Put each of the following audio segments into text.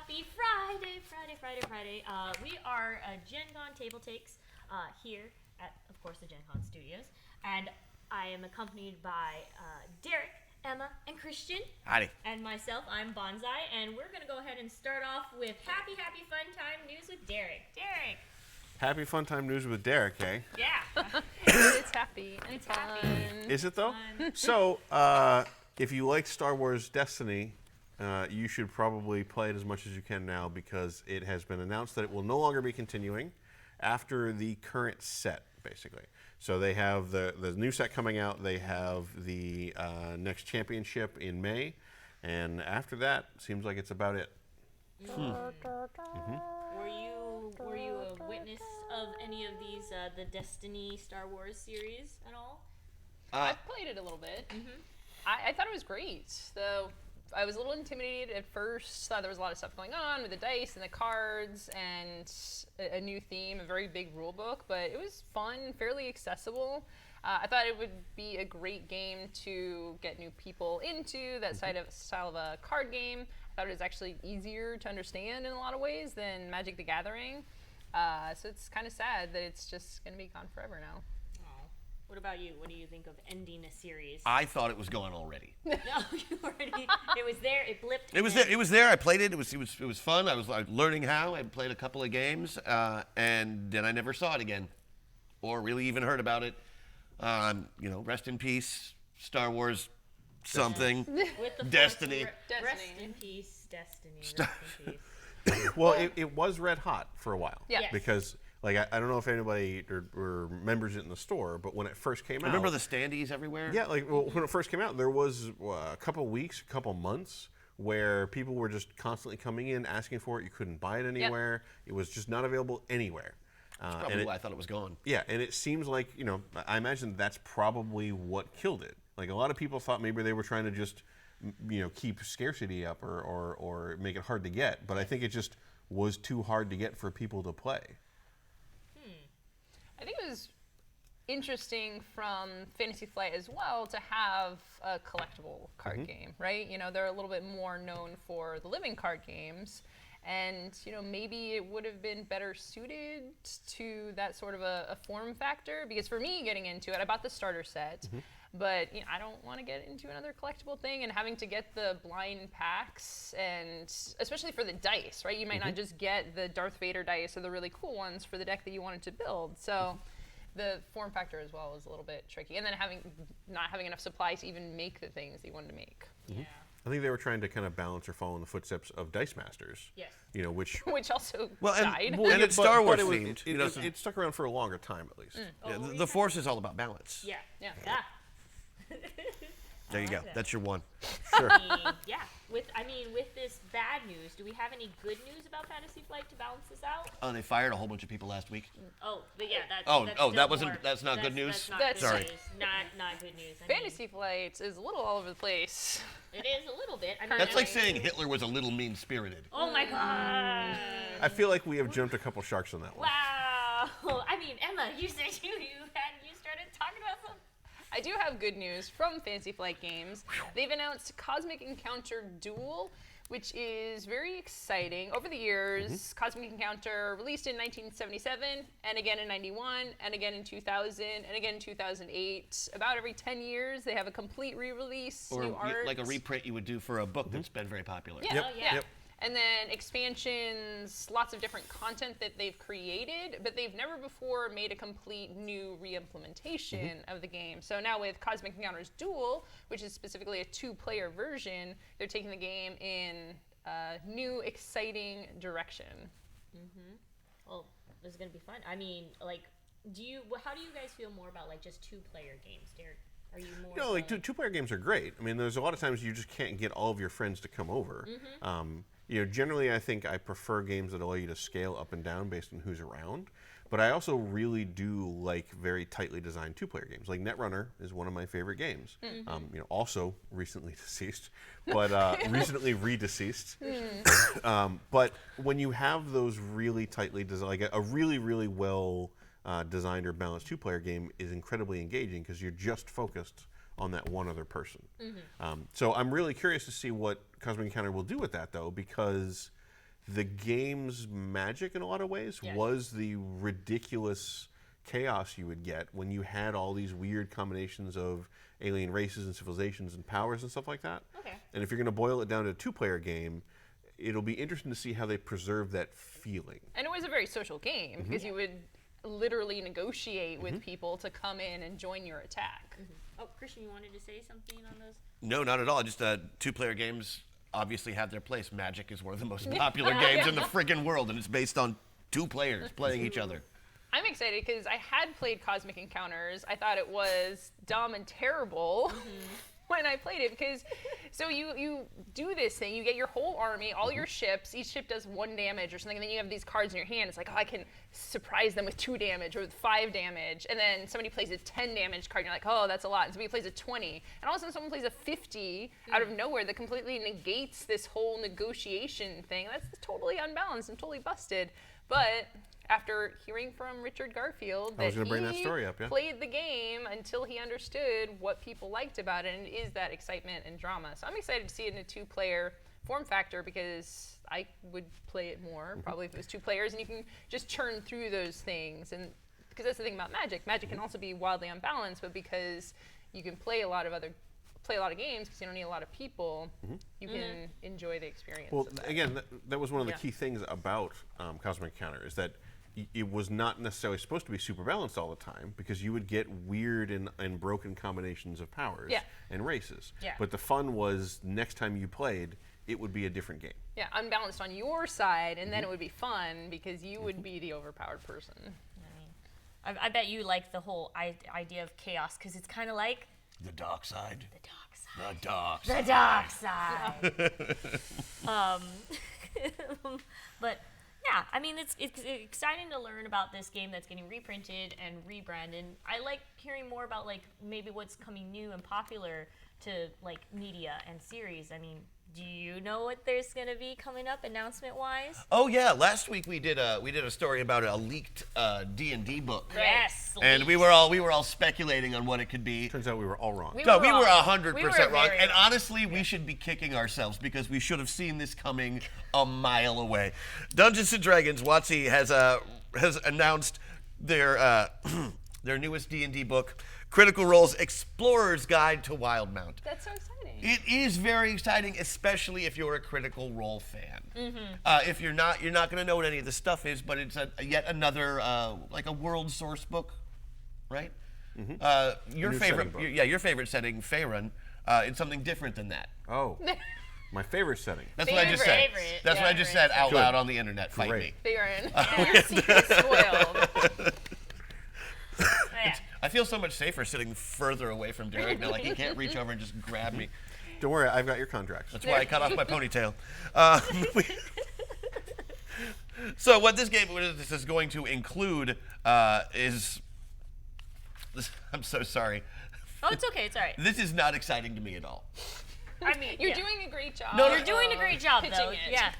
Happy Friday. We are Gen Con TableTakes here at, of course, the Gen Con studios. And I am accompanied by Derek, Emma, and Christian. Howdy. And myself, I'm Bonsai. And we're going to go ahead and start off with Happy Fun Time News with Derek. Derek. Happy Fun Time News with Derek, eh? Yeah. It's happy. It's happy. Is it, though? Fun. So, if you like Star Wars Destiny, you should probably play it as much as you can now because it has been announced that it will no longer be continuing after the current set, basically. So they have the new set coming out. They have the next championship in May. And after that, seems like it's about it. Were you a witness of any of these, the Destiny Star Wars series at all? I've played it a little bit. I thought it was great, though. I was a little intimidated at first. Thought there was a lot of stuff going on with the dice and the cards and a new theme, a very big rule book, but it was fun, fairly accessible. I thought it would be a great game to get new people into, that style of a card game. I thought it was actually easier to understand in a lot of ways than Magic the Gathering. So it's kind of sad that it's just going to be gone forever now. What about you? What do you think of ending a series? I thought it was gone already. No, you already. It was there. It blipped. It was there. I played it. It was fun. I was learning how. I played a couple of games, and then I never saw it again, or really even heard about it. Rest in peace, Star Wars, something. With the Destiny. Rest in peace, Destiny. Rest in peace. Well, it was red hot for a while. Yeah. Yes. Because, I don't know if anybody remembers it in the store, but when it first came out. Remember the standees everywhere? Yeah, when it first came out, there was a couple weeks, a couple months where people were just constantly coming in, asking for it. You couldn't buy it anywhere. It was just not available anywhere. That's probably why I thought it was gone. Yeah, and it seems like, I imagine that's probably what killed it. Like, a lot of people thought maybe they were trying to just, keep scarcity up or make it hard to get. But I think it just was too hard to get for people to play. I think it was interesting from Fantasy Flight as well to have a collectible card game, right? They're a little bit more known for the living card games. And, maybe it would have been better suited to that sort of a form factor. Because for me, getting into it, I bought the starter set. But I don't want to get into another collectible thing and having to get the blind packs, and especially for the dice, right? You might not just get the Darth Vader dice or the really cool ones for the deck that you wanted to build. So the form factor as well was a little bit tricky. And then not having enough supply to even make the things that you wanted to make. Yeah. I think they were trying to kind of balance or follow in the footsteps of Dice Masters. Yes. Which also died. And it's Star Wars but themed. It stuck around for a longer time, at least. The Force is all about balance. Yeah. There you go. That's your one. Sure. With this bad news, do we have any good news about Fantasy Flight to balance this out? Oh, they fired a whole bunch of people last week. Oh, but yeah, that's. Oh, that's oh, still that wasn't- more- that's not good news? That's not That's- good Sorry. news. Not good news. Fantasy Flight is a little all over the place. It is a little bit. That's like saying Hitler was a little mean-spirited. Oh my god. I feel like we have jumped a couple sharks on that one. Wow. Emma, you said you started talking about something. I do have good news from Fantasy Flight Games. They've announced Cosmic Encounter Duel, which is very exciting. Over the years, Cosmic Encounter released in 1977, and again in 91, and again in 2000, and again in 2008. About every 10 years, they have a complete re-release, Or new art. like a reprint you would do for a book that's been very popular. Yeah, Yep, yeah. yep. And then expansions, lots of different content that they've created, but they've never before made a complete new re-implementation of the game. So now with Cosmic Encounters Duel, which is specifically a 2-player version, they're taking the game in a new, exciting direction. Well, this is gonna be fun. How do you guys feel more about just 2-player games, Derek? Are you more? Two-player games are great. There's a lot of times you just can't get all of your friends to come over. Generally, I think I prefer games that allow you to scale up and down based on who's around. But I also really do like very tightly designed 2-player games. Like Netrunner is one of my favorite games. Also recently deceased, but recently redeceased. But when you have those really tightly designed, like a really, really well designed or balanced 2-player game is incredibly engaging because you're just focused on that one other person. So I'm really curious to see what Cosmic Encounter will do with that, though, because the game's magic in a lot of ways Yes. was the ridiculous chaos you would get when you had all these weird combinations of alien races and civilizations and powers and stuff like that. Okay. And if you're going to boil it down to a 2-player game, it'll be interesting to see how they preserve that feeling. And it was a very social game because you would literally negotiate with people to come in and join your attack. Oh, Christian, you wanted to say something on those? No, not at all. Just 2-player games obviously have their place. Magic is one of the most popular games in the friggin' world, and it's based on 2 players playing each other. I'm excited because I had played Cosmic Encounters. I thought it was dumb and terrible when I played it because, so you do this thing, you get your whole army, all your ships, each ship does 1 damage or something, and then you have these cards in your hand. It's like, oh, I can surprise them with 2 damage or with 5 damage, and then somebody plays a 10 damage card, and you're like, oh, that's a lot, and somebody plays a 20, and all of a sudden someone plays a 50 out of nowhere that completely negates this whole negotiation thing. That's totally unbalanced and totally busted, but after hearing from Richard Garfield I was that gonna bring that he story up, yeah. played the game until he understood what people liked about it, and it is that excitement and drama. So I'm excited to see it in a 2-player form factor because I would play it more probably if it was 2 players, and you can just churn through those things. And because that's the thing about Magic. Magic can also be wildly unbalanced, but because you can play a lot of games because you don't need a lot of people, you can enjoy the experience. Well, of that. again, that was one of the Yeah. key things about Cosmic Encounter is that it was not necessarily supposed to be super balanced all the time because you would get weird and broken combinations of powers Yeah. and races. Yeah. But the fun was next time you played, it would be a different game. Yeah, unbalanced on your side, and then it would be fun because you would be the overpowered person. I bet you like the whole idea of chaos because it's kind of like The dark side. the dark side. The dark The side. dark side. But yeah, I mean, it's exciting to learn about this game that's getting reprinted and rebranded. I like hearing more about like maybe what's coming new and popular to like media and series. I mean, do you know what there's gonna be coming up announcement wise? Oh yeah, last week we did a story about a leaked D&D book. Yes. And we were all speculating on what it could be. Turns out we were all wrong. We No, were we were wrong. 100% We were wrong. very And wrong. honestly, we should be kicking ourselves because we should have seen this coming a mile away. Dungeons and Dragons, WotC has announced their their newest D&D book, Critical Role's Explorer's Guide to Wildemount. That's so exciting. It is very exciting, especially if you're a Critical Role fan. If you're not going to know what any of this stuff is, but it's yet another like a world source book, right? Your new favorite, setting book. your favorite setting, Faerun. It's something different than that. Oh, my favorite setting. That's what I just said. Favorite. That's what I just said out Good. loud on the internet. Fight Great. me. Theron, your secret's spoiled. Yeah. I feel so much safer sitting further away from Derek now. Like he can't reach over and just grab me. Don't worry, I've got your contracts. That's why I cut off my ponytail. So what this game this is going to include is... I'm so sorry. Oh, it's okay. It's all right. This is not exciting to me at all. I mean, You're yeah. doing a great job. No, You're doing a great job, pitching though. it. Yeah.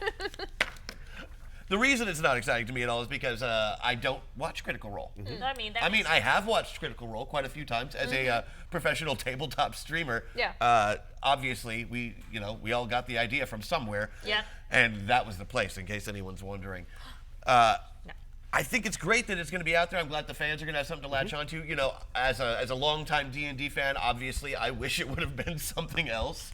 The reason it's not exciting to me at all is because I don't watch Critical Role. I mean, that I mean, makes I have watched Critical Role quite a few times as a professional tabletop streamer. Yeah. Obviously, we all got the idea from somewhere. Yeah. And that was the place, in case anyone's wondering. No. I think it's great that it's going to be out there. I'm glad the fans are going to have something to latch onto. You know, as a longtime D&D fan, obviously, I wish it would have been something else.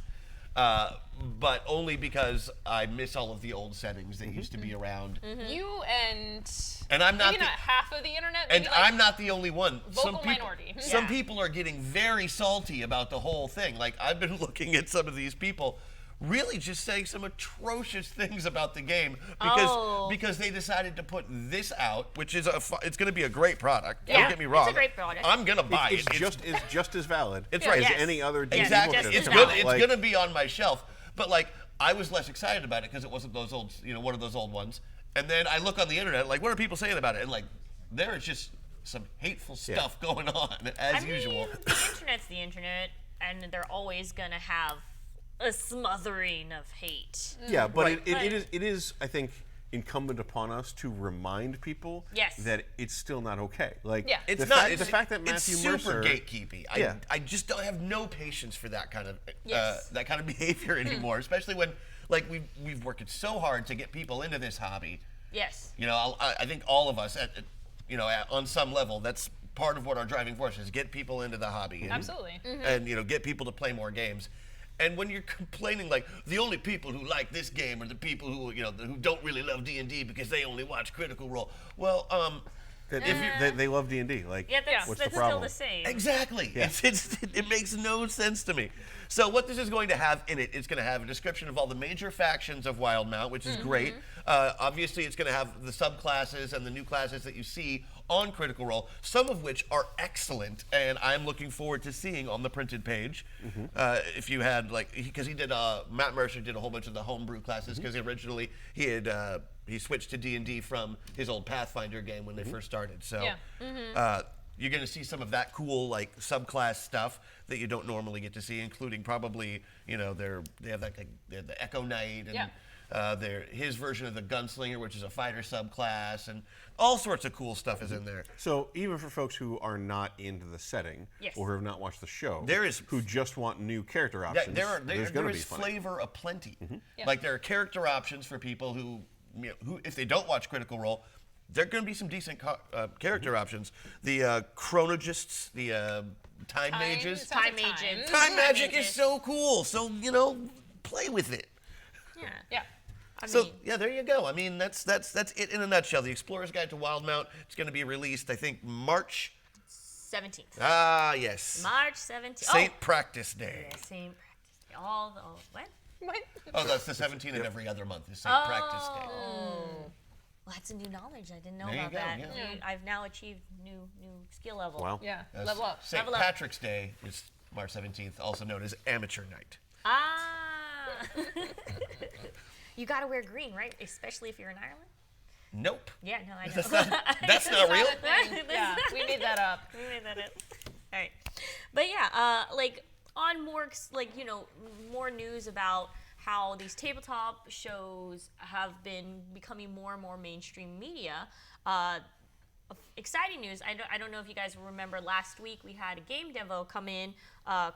But only because I miss all of the old settings that used to be around. You and And I'm not maybe the- not half of the internet. And maybe like I'm not the only one. vocal minority. Some Yeah. people are getting very salty about the whole thing. Like I've been looking at some of these people really just saying some atrocious things about the game because they decided to put this out, which is it's going to be a great product. Yeah, Don't get me wrong. it's a great product. I'm going to buy It's it. just as valid. It's right. as Yes. any other D&D Exactly. book. just It's as good. valid. It's Like, going to be on my shelf. But like, I was less excited about it because it wasn't those old, one of those old ones. And then I look on the internet, like, what are people saying about it? And like, there is just some hateful stuff going on as usual. The internet's the internet, and they're always gonna have a smothering of hate. Yeah, but Right. it is I think incumbent upon us to remind people Yes. that it's still not okay. Like, Yeah. It's the not. fact, It's, the fact that Matthew it's super Mercer, gatekeepy. Yeah. I just don't have no patience for that kind of Yes. that kind of behavior anymore. Especially when like we've worked so hard to get people into this hobby. Yes. You know, I think all of us, on some level, that's part of what our driving force is: get people into the hobby. And, Absolutely. And get people to play more games. And when you're complaining like the only people who like this game are the people who who don't really love D&D because they only watch Critical Role. Well, they love D&D. Like, Yeah, that's, what's that's the still problem? the same. exactly. Yeah. It makes no sense to me. So what this is going to have in it, it's going to have a description of all the major factions of Wildemount, which is great. Obviously, it's going to have the subclasses and the new classes that you see on Critical Role, some of which are excellent, and I'm looking forward to seeing on the printed page. If you had because Matt Mercer did a whole bunch of the homebrew classes because originally he switched to D&D from his old Pathfinder game when they first started. So. Yeah. You're going to see some of that cool subclass stuff that you don't normally get to see, including probably they have the Echo Knight and his version of the Gunslinger, which is a fighter subclass, and all sorts of cool stuff is in there. So even for folks who are not into the setting Yes. or who have not watched the show, who just want new character Yeah, options, there there's going to be is fun. flavor aplenty. Yeah. Like there are character options for people who if they don't watch Critical Role, there are going to be some decent character options. The chronologists, the time mages. Time agents. Time magic mages. is so cool. So play with it. Yeah. Yeah. I So mean, yeah, there you go. I mean, that's it in a nutshell. The Explorer's Guide to Wildemount. It's going to be released, I think, March. 17th. Ah, yes. March 17th. Saint Practice Day. Yeah, Saint Practice Day. What? What? Oh, that's the 17th of every other month is Saint Practice Day. Well, that's a new knowledge. I didn't know There you about go, that. yeah. I've now achieved new skill level. Wow. Yeah. That's Level up. St. Level up. Patrick's Day is March 17th, also known as Amateur Night. Ah. You gotta wear green, right? Especially if you're in Ireland. Nope. Yeah, no, I know. That's not real. Yeah, we made that up. We made that up. All right, but yeah, on more more news about how these tabletop shows have been becoming more and more mainstream media. Exciting news. I don't know if you guys remember last week we had a game demo come in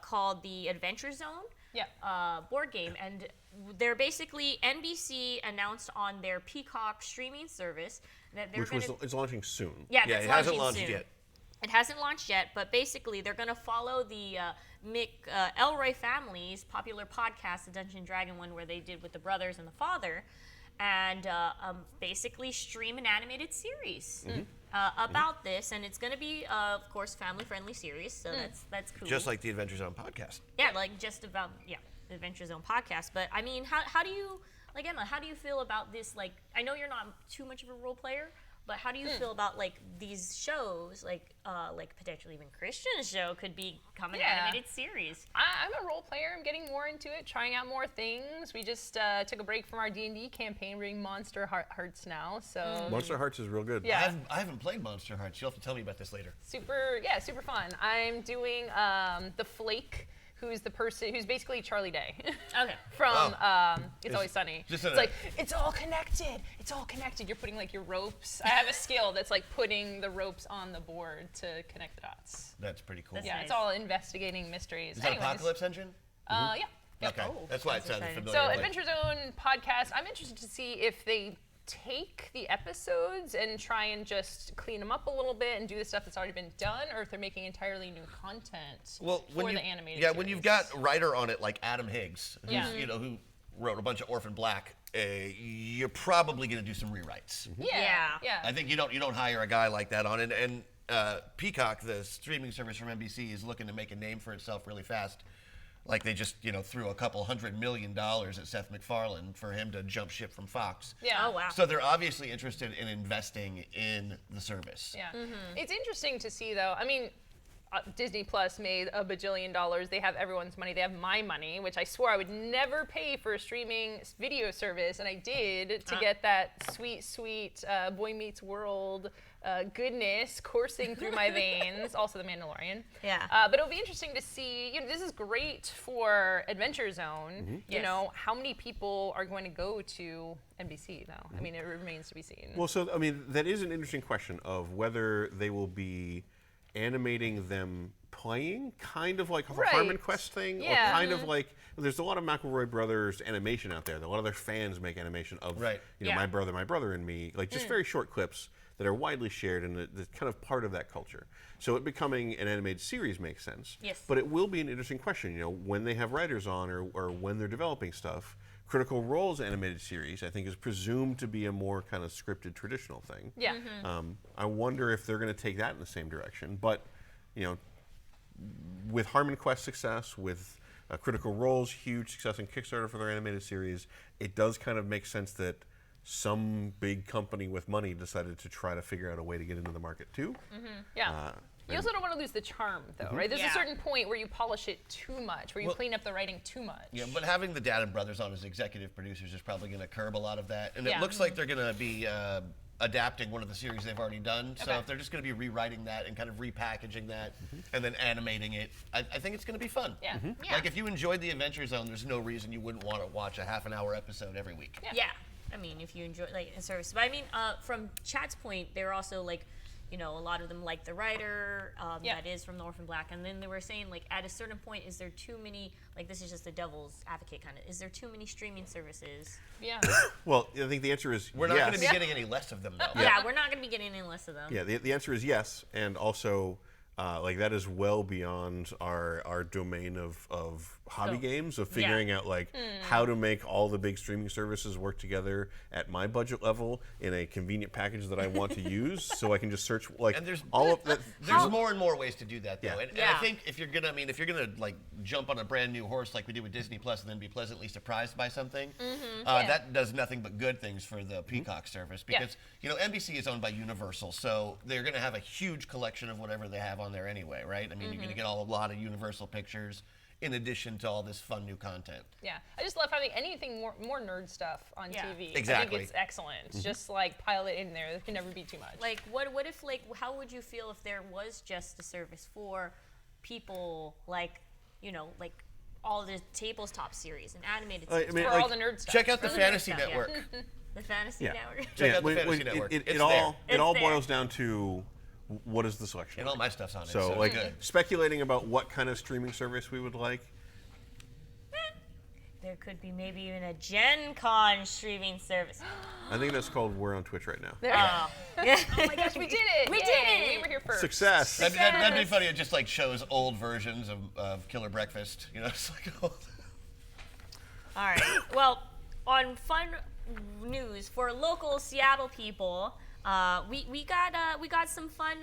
called the Adventure Zone. Yeah. Board game, and they're basically NBC announced on their Peacock streaming service that they're going to. It's launching soon. Yeah, Yeah, that's it hasn't launching launched soon. yet. It hasn't launched yet, but basically they're going to follow the Mick Elroy family's popular podcast, the Dungeon Dragon one, where they did with the brothers and the father, and basically stream an animated series about this, and it's going to be, of course, family-friendly series, so that's cool. Just like the Adventure Zone podcast. Yeah, just about the Adventure Zone podcast. But I mean, how do you Emma? How do you feel about this? I know you're not too much of a role player, but how do you feel about these shows, potentially even Christian's show could become an animated series? I'm a role player. I'm getting more into it, trying out more things. We just took a break from our D&D campaign. We're doing Monster Hearts now, so Monster Hearts is real good. Yeah. I haven't played Monster Hearts. You'll have to tell me about this later. super fun. I'm doing the Flake, who's the person who's basically Charlie Day Okay. from It's Always Sunny. just It's a- like it's all connected. It's all connected. You're putting your ropes. I have a skill that's putting the ropes on the board to connect the dots. That's pretty cool. That's Yeah, nice. it's all investigating mysteries. Is that Anyways, Apocalypse Engine? Yeah. Okay, Oh, that's why it sounds sounded exciting. familiar. So like- Adventure Zone podcast, I'm interested to see if they take the episodes and try and just clean them up a little bit and do the stuff that's already been done, or if they're making entirely new content for the animated series. when you've got a writer on it like Adam Higgs, who's, Yeah. who wrote a bunch of Orphan Black, you're probably going to do some rewrites. Yeah. I think you don't hire a guy like that on it. And Peacock, the streaming service from NBC, is looking to make a name for itself really fast. Like they just threw a couple $100 million at Seth MacFarlane for him to jump ship from Fox. Yeah. Oh wow. So they're obviously interested in investing in the service. Yeah. It's interesting to see, though. I mean, Disney Plus made $1 bajillion. They have everyone's money. They have my money, which I swore I would never pay for a streaming video service, and I did to get that sweet Boy Meets World goodness coursing through my veins. Also, The Mandalorian. Yeah. But it'll be interesting to see. This is great for Adventure Zone. You know, how many people are going to go to NBC though? I mean, it remains to be seen. Well, so I mean, that is an interesting question of whether they will be animating them playing, kind of like a Harmon Quest thing, or kind of like there's a lot of McElroy Brothers animation out there. A lot of their fans make animation of you know, my brother and me, like just very short clips that are widely shared and that's kind of part of that culture. So it becoming an animated series makes sense. Yes. But it will be an interesting question, you know, when they have writers on or when they're developing stuff. Critical Role's animated series, I think, is presumed to be a more kind of scripted, traditional thing. Yeah. I wonder if they're going to take that in the same direction. But, you know, with Harmon Quest success, with Critical Role's huge success in Kickstarter for their animated series, it does kind of make sense that some big company with money decided to try to figure out a way to get into the market too. Yeah. You also don't want to lose the charm, though, right? There's a certain point where you polish it too much, where you clean up the writing too much. Yeah, but having the Dad and brothers on as executive producers is probably going to curb a lot of that. And it looks like they're going to be adapting one of the series they've already done. So if they're just going to be rewriting that and kind of repackaging that and then animating it, I think it's going to be fun. Yeah. Like if you enjoyed the Adventure Zone, there's no reason you wouldn't want to watch a half-an-hour episode every week. Yeah. I mean, if you enjoy like a service, but I mean, from Chat's point, they're also like, you know, a lot of them like the writer that is from the Orphan Black, and then they were saying like at a certain point, is there too many? Like this is just the devil's advocate kind of. Is there too many streaming services? Yeah. Well, I think the answer is We're not yes. going to be getting any less of them, though. Yeah, we're not going to be getting any less of them. Yeah, the answer is yes, and also like that is well beyond our domain of hobby games, of figuring out like how to make all the big streaming services work together at my budget level in a convenient package that I want to use, so I can just search like And there's all of that. There's more and more ways to do that, though. Yeah. And I think if you're gonna like jump on a brand new horse like we did with Disney Plus and then be pleasantly surprised by something, that does nothing but good things for the Peacock service because you know NBC is owned by Universal, so they're gonna have a huge collection of whatever they have on there anyway, right? I mean, you're gonna get a lot of Universal pictures in addition to all this fun new content. Yeah, I just love having anything more nerd stuff on TV. Exactly. I think it's excellent. Just like pile it in there. There can never be too much. Like, what if like, how would you feel if there was just a service for people like, you know, like all the Tabletop series and animated series for all the nerd stuff. Check out the For the Fantasy nerd stuff, Network. the Fantasy Network. Check out the Fantasy Network. It It's all there. it all It's boils down to what is the selection. And all my stuff's on it. So So like good. speculating about what kind of streaming service we would like. There could be maybe even a Gen Con streaming service. I think that's called We're on Twitch right now. Oh. Yeah. Oh my gosh, we did it! We Yay, did it! We were here first. Success. That'd be funny. It just like shows old versions of Killer Breakfast. You know, it's like All right. Well, on fun news for local Seattle people, we got some fun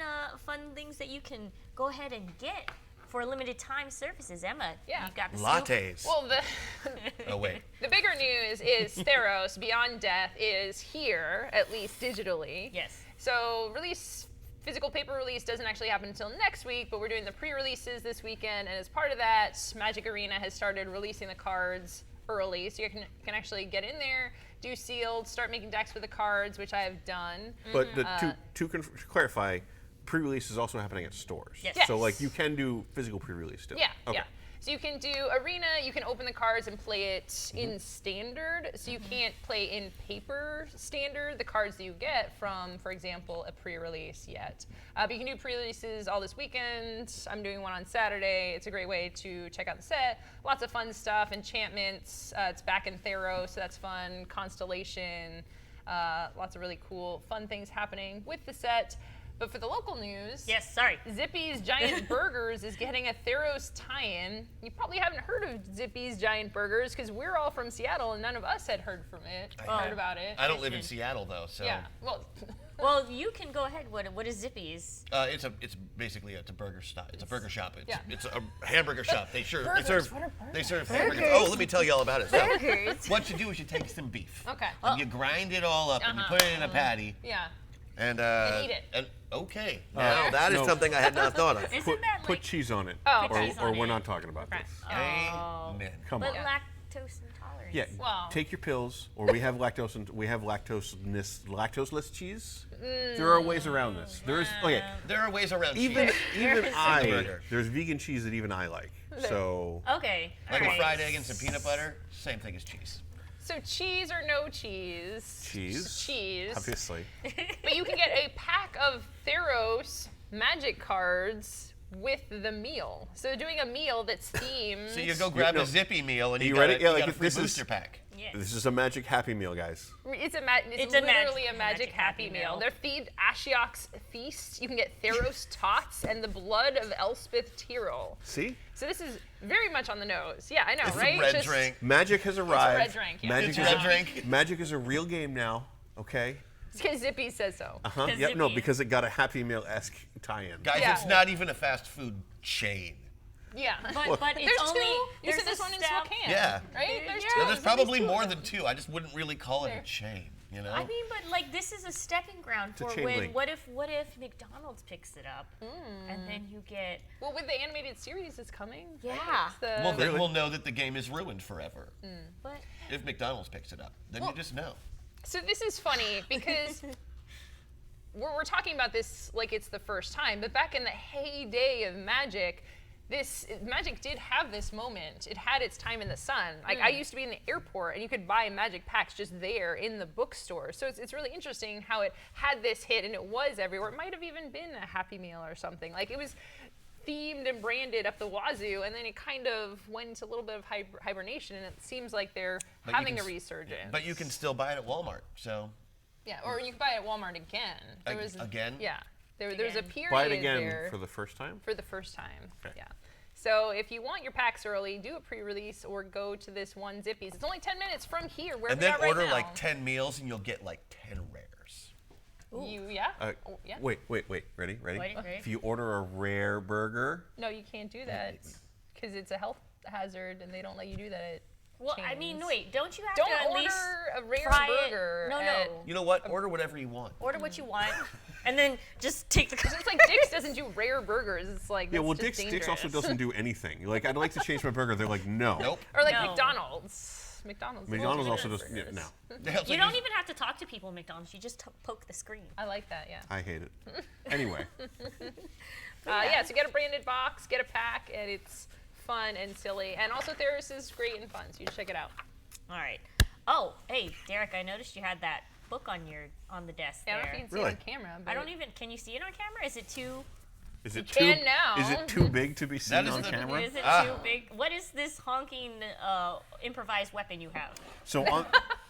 things that you can go ahead and get for limited time services. Emma, Yeah. you got the scoop? lattes. Well, Oh wait. the bigger news is Theros Beyond Death is here, at least digitally. Yes. So physical paper release doesn't actually happen until next week, but we're doing the pre-releases this weekend, and as part of that, Magic Arena has started releasing the cards early, so you can actually get in there, do sealed, start making decks with the cards, which I have done. But to clarify, pre-release is also happening at stores. Yes. So like you can do physical pre-release still. Yeah, Okay. yeah. So you can do Arena, you can open the cards and play it in Standard. So you can't play in paper Standard the cards that you get from, for example, a pre-release yet. But you can do pre-releases all this weekend. I'm doing one on Saturday. It's a great way to check out the set. Lots of fun stuff, enchantments. It's back in Theros, so that's fun. Constellation, lots of really cool, fun things happening with the set. But for the local news, Yes, sorry. Zippy's Giant Burgers is getting a Theros tie-in. You probably haven't heard of Zippy's Giant Burgers because we're all from Seattle and none of us had heard from it, heard about it. I don't live in Seattle though, so Yeah, well, Well, you can go ahead. What is Zippy's? it's basically a burger stop. It's a burger shop. It's a hamburger shop. They Burgers, serve what are they serve hamburgers. Oh, let me tell you all about it. So, Burgers. what you do is you take some beef. okay. You grind it all up and you put it in a patty Yeah. and eat it. And okay, now that is no. something I had not thought of. Isn't that like? Put cheese on it. Oh, or cheese on or we're it. not talking about Okay. this. Oh. Amen. Come But on. lactose intolerant. Yeah, Wow. take your pills, or we have lactoseless cheese. There are ways around this. There's There are ways around even cheese. I there's vegan cheese that even I like. So Okay. Like a alright. fried egg and some peanut butter, same thing as cheese. So cheese or no cheese? Cheese. obviously. But you can get a pack of Theros magic cards with the meal. So doing a meal that's themed. So you go grab No. a zippy meal and You you ready? got Yeah, a, like got a free this is- booster pack. Yes. This is a magic Happy Meal, guys. It's It's a literally a magic magic happy Happy meal. Meal. They're themed Ashiok's Feast. You can get Theros Tots and the blood of Elspeth Tyrrell. See? So this is very much on the nose. Yeah, I know, It's right? a red Just- drink. Magic has arrived. red drink, yeah. Magic It's is red a drink. Magic is a real game now. Okay. Because Zippy says so. Huh? Because Yep. No, Zippy- because it got a Happy Meal-esque tie-in. Guys, Yeah. it's not even a fast food chain. Yeah. But it's There's only two. You there's said this a one in step- Spokane. Yeah. Right? There's Yeah, two. Yeah, there's There's probably two of more them. than two. I just wouldn't really call it Fair. a chain, you know? I mean, but like this is a stepping ground a for chain when link. what if McDonald's picks it up and then you get Well, with the animated series is coming. right? Yeah. It's the- Well, then we'll know that the game is ruined forever. but If McDonald's picks it up, then Well- you just know. So this is funny because we're talking about this like it's the first time, but back in the heyday of Magic, Magic did have this moment. It had its time in the sun. Like I used to be in the airport, and you could buy Magic packs just there in the bookstore. So it's really interesting how it had this hit, and it was everywhere. It might have even been a Happy Meal or something. Like it was themed and branded up the wazoo, and then it kind of went into a little bit of hibernation, and it seems like they're But you having can a s- resurgence. But you can still buy it at Walmart, so Yeah, or you can buy it at Walmart again. There was again? Yeah, there was a Again. period Buy it again there for the first time. for the first time. Okay. Yeah. So if you want your packs early, do a pre-release or go to this one Zippy's. It's only 10 minutes from here. Where and we then are right order now. like 10 meals and you'll get like 10 rares. Yeah. Uh, Oh, yeah. Wait. Ready? Ready? If you order a rare burger, No, you can't do that because it's a health hazard, and they don't let you do that. well, I mean, chains. wait, don't you have Don't to at order least a rare try burger. It? No, at- no. You know what? Order whatever you want. Order what you want, and then just take the. It's like Dick's doesn't do rare burgers. It's like yeah. that's Well, just Dick's also dangerous. doesn't do anything. Like, I'd like to change my burger. They're like, no. Nope. Or like No. McDonald's. McDonald's also do does burgers. no. You don't even have to talk to people at McDonald's. You just poke the screen. I like that. Yeah. I hate it. Anyway, Yeah, so get a branded box, get a pack, and it's fun and silly. And also Theros is great and fun, so you should check it out. All right. Oh, hey, Derek, I noticed you had that book on the desk Yeah, I don't know there. if you can see Really? it on camera. But I don't even. Can you see it on camera? Is it too? is it can too? now. Is it too big to be seen is on the- camera? Is it Ah. too big? What is this honking improvised weapon you have? So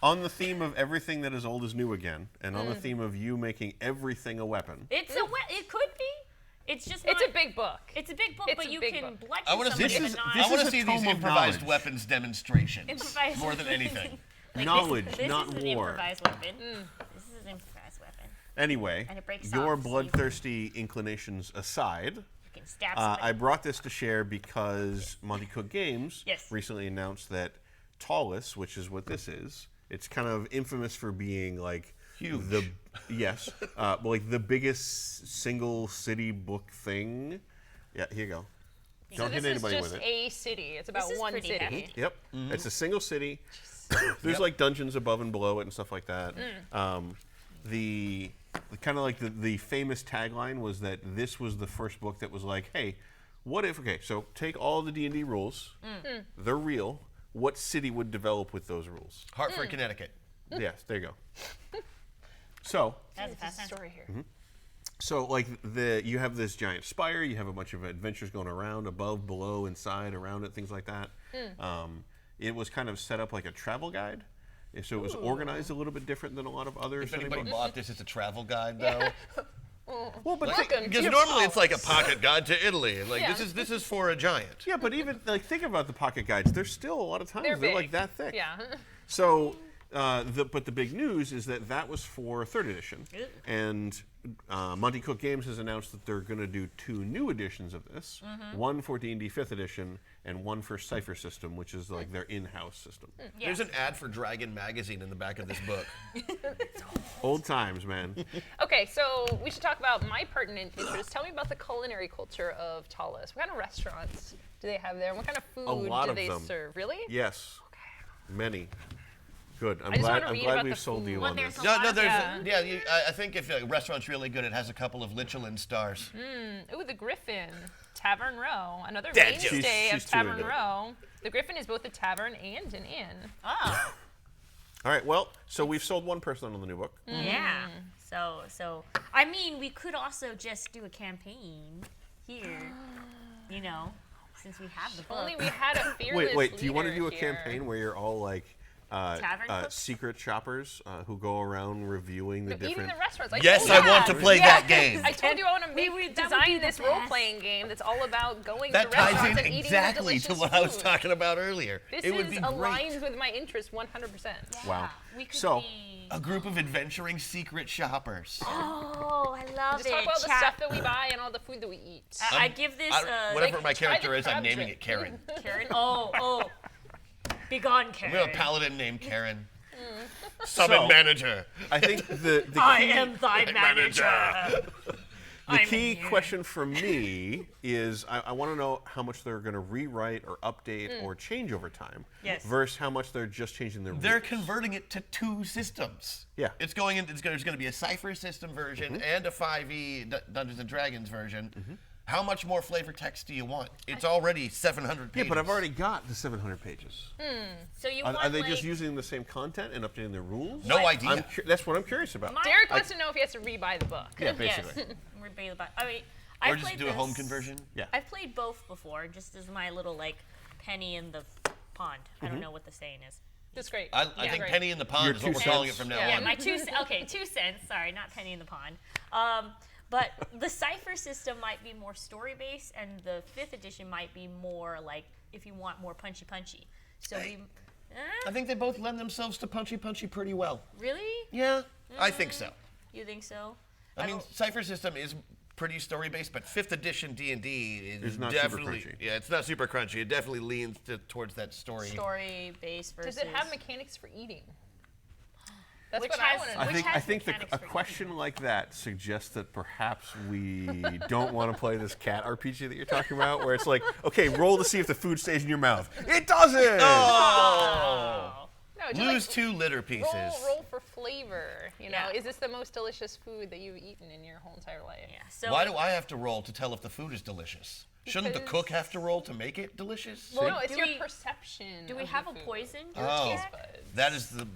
on the theme of everything that is old is new again, and on the theme of you making everything a weapon. It's a It could be. It's just. It's not, a big book. It's a big book, it's but a you big can book. bludgeon I want to see somebody, these. but not. this I want is to a see these tome of improvised knowledge. weapons demonstrations Improvised more than anything. Like, Knowledge, this not is an war. improvised weapon. This is an improvised weapon. Anyway, And it breaks your off, so you bloodthirsty inclinations aside, You can stab somebody. I brought this to share because Monte Cook Games Yes. recently announced that Ptolus, which is what this is, it's kind of infamous for being like Huge. like the biggest single city book thing. Yeah, here you go. So Don't this hit is anybody just with it. a city. It's about This is one pretty city. heavy. Yep, it's a single city. There's Yep. like dungeons above and below it and stuff like that. The kind of like the famous tagline was that this was the first book that was like, hey, what if? Okay, so take all the D&D rules. They're real. What city would develop with those rules? Hartford, Connecticut. Yes, there you go. So That's a It's fast a answer. story here. So like you have this giant spire, you have a bunch of adventures going around, above, below, inside, around it, things like that. It was kind of set up like a travel guide, so it was organized a little bit different than a lot of other If setting anybody books. bought this, it's a travel guide though. Well, but Welcome to Because your normally it's house. like a pocket guide to Italy. Like Yeah. this is for a giant. yeah, but even like think about the pocket guides. They're still a lot of times They're like big. that thick. Yeah. So, but the big news is that was for 3rd edition, Ew. and Monte Cook Games has announced that they're going to do 2 new editions of this. One for D&D 5th edition, and one for Cypher System, which is like their in-house system. Yeah. There's an ad for Dragon magazine in the back of this book. Old times, man. Okay, so we should talk about my pertinent interest. Tell me about the culinary culture of Ptolus. What kind of restaurants do they have there? And what kind of food lot do of they them. serve? Really? Yes. Many. Good. I'm just glad. wanna I'm read glad about we've the sold you food. Well, on there's this. a No, lot no, of- there's a think if a restaurant's really good, it has a couple of Michelin stars. Ooh, the Griffin, Tavern Row, another Dad joke. mainstay She's of too Tavern into it. Row. The Griffin is both a tavern and an inn. Oh, All right. Well, so we've sold one person on the new book. yeah. So I mean, we could also just do a campaign here. You know, since we have the book. Only we had a fearless Wait. Do you want to leader do a here. campaign where you're all like Tavern cooks? secret shoppers who go around reviewing the Eating different? the restaurants. Yes, told I you. want to play that game. I told you I want to that would design be the this best. role-playing game that's all about going That to restaurants ties in and eating exactly the to delicious what I was food. talking about earlier. This It would be aligns great. with my interest 100%. Wow. We could So- be... A group of adventuring secret shoppers. Oh, I love Just it. talk about the Chat- stuff that we buy and all the food that we eat. I give this Whatever like, my try character the is, I'm crab naming trick. it Karen. Karen. Oh. Be gone, We Karen. have a paladin named Karen. Summon So- manager. I think the I key, am thy manager. the I'm key here. question for me is I want to know how much they're going to rewrite or update or change over time. Yes. Versus how much they're just changing the They're rules. converting it to 2 systems. Yeah. It's going in. There's going to be a Cypher System version and a 5e Dungeons and Dragons version. How much more flavor text do you want? It's already 700 Yeah, pages. but I've already got the 700 pages. So you Are, want are they like, just using the same content and updating the rules? No idea. That's what I'm curious about. Derek wants to know if he has to rebuy the book. Yeah, basically. Yes. We're being about. I mean, or I've just played do a home this- conversion. Yeah. I've played both before, just as my little like penny in the pond. I don't know what the saying is. That's great. I Yeah. think Great. Penny in the Pond Your is what 2 we're calling it cents. from now Yeah, on. my 2 cents. Sorry, not penny in the pond. But the Cypher system might be more story based, and the 5th edition might be more like if you want more punchy. So we. I think they both lend themselves to punchy pretty well. Really? Yeah, I think so. You think so? I mean, don't- Cypher System is pretty story based, but 5th edition D&D is It's not super definitely crunchy. Yeah, it's not super crunchy. It definitely leans towards that story. story based versus. Does it have mechanics for eating? That's Which what has- I want to I know. Which think has I think mechanics a for question like that suggests that perhaps we don't want to play this cat RPG that you're talking about, where it's like, okay, roll to see if the food stays in your mouth. It doesn't. Oh. No, just Lose like, 2 litter pieces. roll for flavor. You know, Yeah. is this the most delicious food that you've eaten in your whole entire life? Yeah. So Why do I have to roll to tell if the food is delicious? Shouldn't the Because- cook have to roll to make it delicious? Well, no, it's Do your we- perception. do we of have the a food. poison? Your Oh. taste buds. That is the